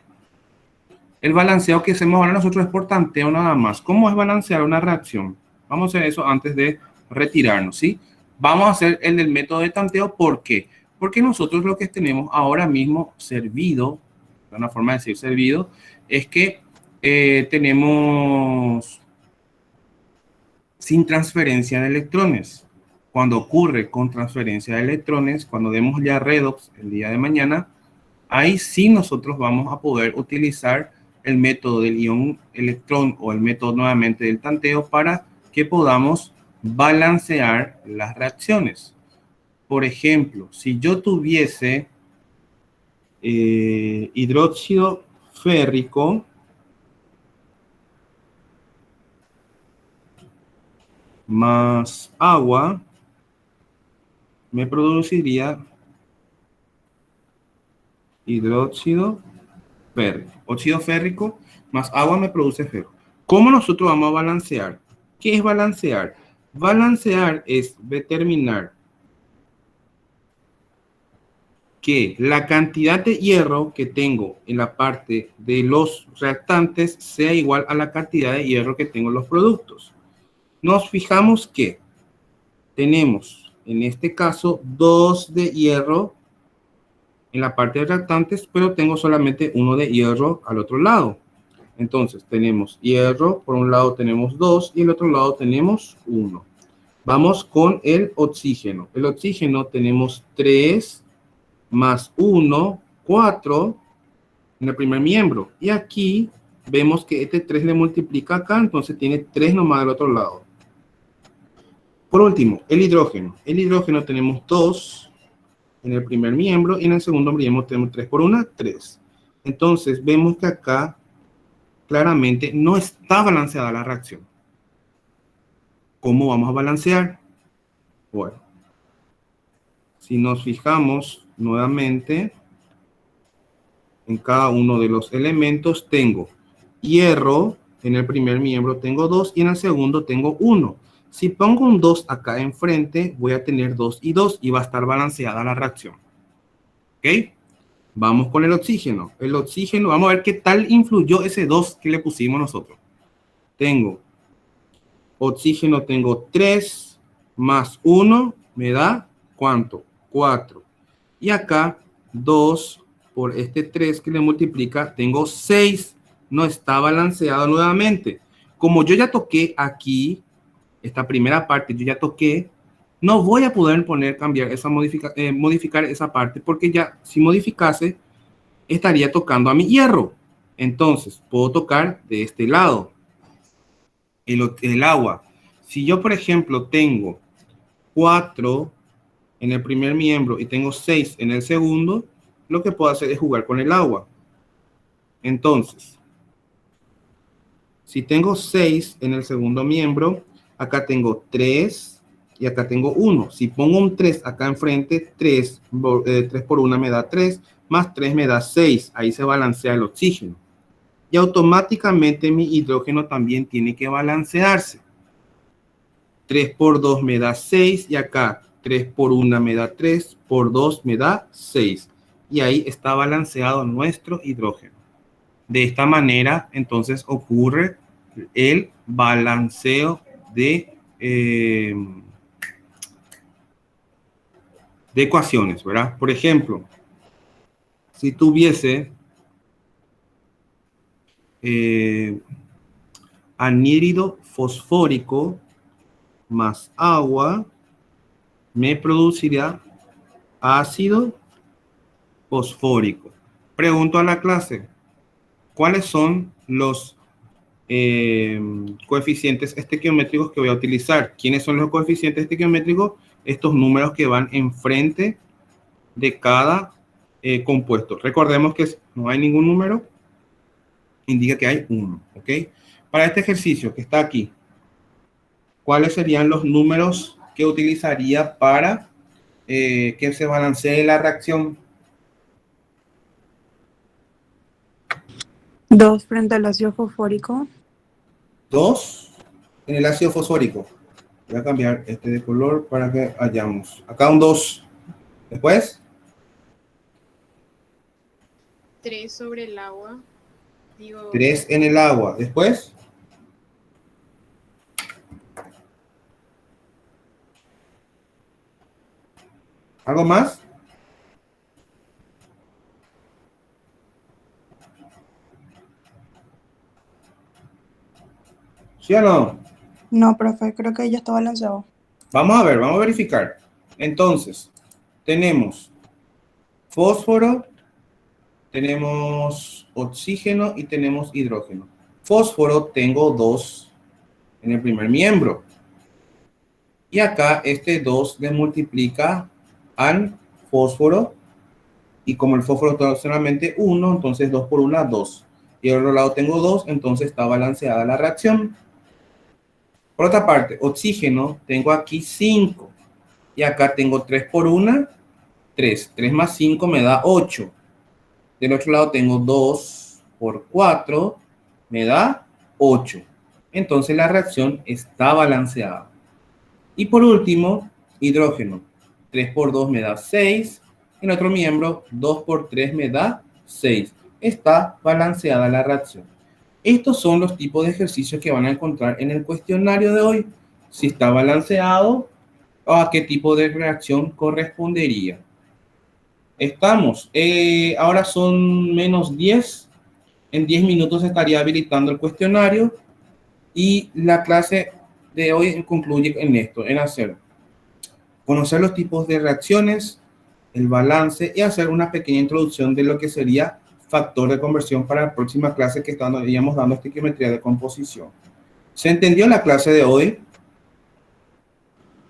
El balanceo que hacemos ahora nosotros es por tanteo nada más. ¿Cómo es balancear una reacción? Vamos a hacer eso antes de retirarnos, ¿sí? Vamos a hacer el del método de tanteo. ¿Por qué? Porque nosotros lo que tenemos ahora mismo servido, una forma de decir servido, es que tenemos sin transferencia de electrones. Cuando ocurre con transferencia de electrones, cuando demos ya redox el día de mañana, ahí sí nosotros vamos a poder utilizar el método del ion electrón o el método nuevamente del tanteo para que podamos balancear las reacciones. Por ejemplo, si yo tuviese hidróxido férrico más agua, me produciría hidróxido férrico. Óxido férrico más agua me produce ferro. ¿Cómo nosotros vamos a balancear? ¿Qué es balancear? Balancear es determinar que la cantidad de hierro que tengo en la parte de los reactantes sea igual a la cantidad de hierro que tengo en los productos. Nos fijamos que tenemos, en este caso, 2 de hierro en la parte de reactantes, pero tengo solamente 1 de hierro al otro lado. Entonces, tenemos hierro, por un lado tenemos 2 y el otro lado tenemos 1. Vamos con el oxígeno. El oxígeno tenemos 3 más 1, 4 en el primer miembro. Y aquí vemos que este 3 le multiplica acá, entonces tiene 3 nomás del otro lado. Por último, el hidrógeno. El hidrógeno tenemos 2 en el primer miembro y en el segundo miembro tenemos 3 por 1, 3. Entonces vemos que acá claramente no está balanceada la reacción. ¿Cómo vamos a balancear? Bueno, si nos fijamos nuevamente en cada uno de los elementos, tengo hierro, en el primer miembro tengo 2 y en el segundo tengo 1. Si pongo un 2 acá enfrente, voy a tener 2 y 2 y va a estar balanceada la reacción. ¿Ok? Vamos con el oxígeno. El oxígeno, vamos a ver qué tal influyó ese 2 que le pusimos nosotros. Tengo oxígeno, tengo 3 más 1 me da ¿cuánto? 4. Y acá 2 por este 3 que le multiplica, tengo 6. No está balanceado nuevamente. Como yo ya toqué aquí, esta primera parte yo ya toqué, no voy a poder cambiar esa modificar esa parte, porque ya si modificase estaría tocando a mi hierro. Entonces puedo tocar de este lado el agua. Si yo por ejemplo tengo 4 en el primer miembro y tengo 6 en el segundo, lo que puedo hacer es jugar con el agua. Entonces, si tengo 6 en el segundo miembro, acá tengo 3 y acá tengo 1. Si pongo un 3 acá enfrente, 3 por 1 me da 3, más 3 me da 6. Ahí se balancea el oxígeno. Y automáticamente mi hidrógeno también tiene que balancearse. 3 por 2 me da 6 y acá 3 por 1 me da 3, por 2 me da 6. Y ahí está balanceado nuestro hidrógeno. De esta manera, entonces, ocurre el balanceo de ecuaciones, ¿verdad? Por ejemplo, si tuviese anhídrido fosfórico más agua, me produciría ácido fosfórico. Pregunto a la clase, ¿cuáles son los coeficientes estequiométricos que voy a utilizar? ¿Quiénes son los coeficientes estequiométricos? Estos números que van enfrente de cada compuesto. Recordemos que no hay ningún número, indica que hay uno, ¿ok? Para este ejercicio que está aquí, ¿cuáles serían los números que utilizaría para que se balancee la reacción? 2 frente al ácido fosfórico. 2 en el ácido fosfórico. Voy a cambiar este de color para que hayamos. Acá un 2. Después. 3 sobre el agua. 3 en el agua. Después, ¿algo más? ¿Sí o no? No, profe, creo que ya está balanceado. Vamos a ver, vamos a verificar. Entonces, tenemos fósforo, tenemos oxígeno y tenemos hidrógeno. Fósforo tengo 2 en el primer miembro. Y acá este 2 le multiplica al fósforo. Y como el fósforo tiene solamente 1, entonces 2 por 1, 2. Y al otro lado tengo 2, entonces está balanceada la reacción. Por otra parte, oxígeno, tengo aquí 5. Y acá tengo 3 por 1, 3. 3 más 5 me da 8. Del otro lado tengo 2 por 4, me da 8. Entonces la reacción está balanceada. Y por último, hidrógeno. 3 por 2 me da 6. En otro miembro, 2 por 3 me da 6. Está balanceada la reacción. Estos son los tipos de ejercicios que van a encontrar en el cuestionario de hoy. Si está balanceado o a qué tipo de reacción correspondería. Estamos. Ahora son menos 10. En 10 minutos estaría habilitando el cuestionario. Y la clase de hoy concluye en esto, en conocer los tipos de reacciones, el balance y hacer una pequeña introducción de lo que sería factor de conversión para la próxima clase que estaríamos dando estequiometría de composición. ¿Se entendió la clase de hoy?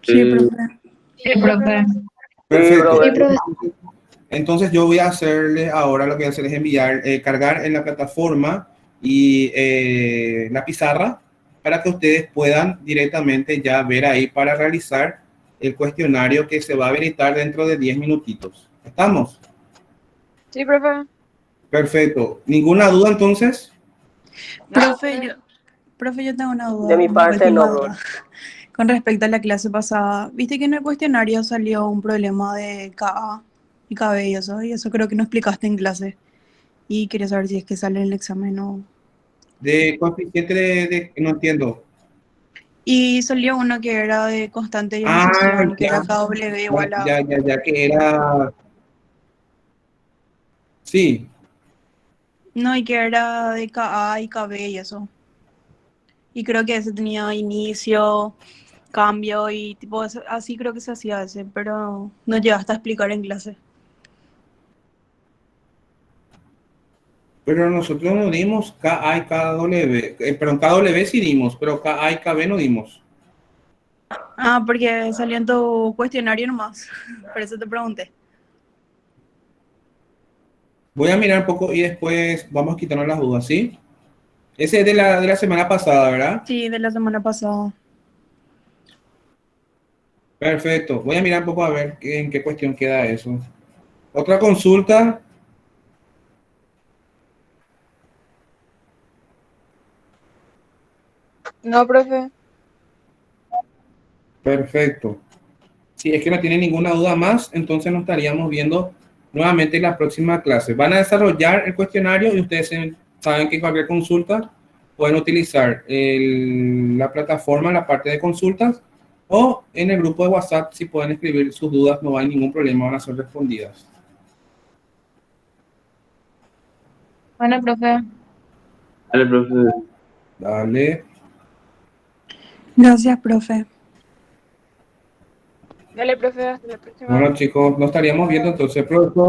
Sí, profe. Sí, profe. Perfecto. Sí, profe. Entonces yo voy a hacerle ahora, lo que voy a hacer es enviar, cargar en la plataforma y la pizarra para que ustedes puedan directamente ya ver ahí para realizar el cuestionario que se va a habilitar dentro de 10 minutitos. ¿Estamos? Sí, profe. Perfecto. ¿Ninguna duda entonces? Profe, yo tengo una duda. De mi una parte, última no, duda. Con respecto a la clase pasada, viste que en el cuestionario salió un problema de Ka y Kb y eso creo que no explicaste en clase. Y quería saber si es que sale en el examen o... De coeficiente no entiendo. Y salió uno que era de constante de Ah, ionización, que era ya, Kw igual a... ya que era... Sí, No, y que era de Ka y Kb y eso. Y creo que ese tenía inicio, cambio y tipo, así creo que se hacía ese, pero no llegaste a explicar en clase. pero nosotros no dimos Ka y Kw. Pero en Kw sí dimos, pero Ka y Kb no dimos. Ah, porque salió en tu cuestionario nomás, por eso te pregunté. Voy a mirar un poco y después vamos a quitarnos las dudas, ¿sí? Ese es de la semana pasada, ¿verdad? Sí, de la semana pasada. Perfecto. Voy a mirar un poco a ver en qué cuestión queda eso. Otra consulta. No, profe. Perfecto. Si es que no tiene ninguna duda más, entonces nos estaríamos viendo nuevamente en la próxima clase. Van a desarrollar el cuestionario y ustedes saben que cualquier consulta pueden utilizar la plataforma en la parte de consultas o en el grupo de WhatsApp. Si pueden escribir sus dudas, no hay ningún problema, van a ser respondidas. Bueno, profe. Dale, profe. Dale. Gracias, profe. Dale, profe. Hasta la próxima. Bueno, chicos, nos estaríamos viendo entonces, profesor.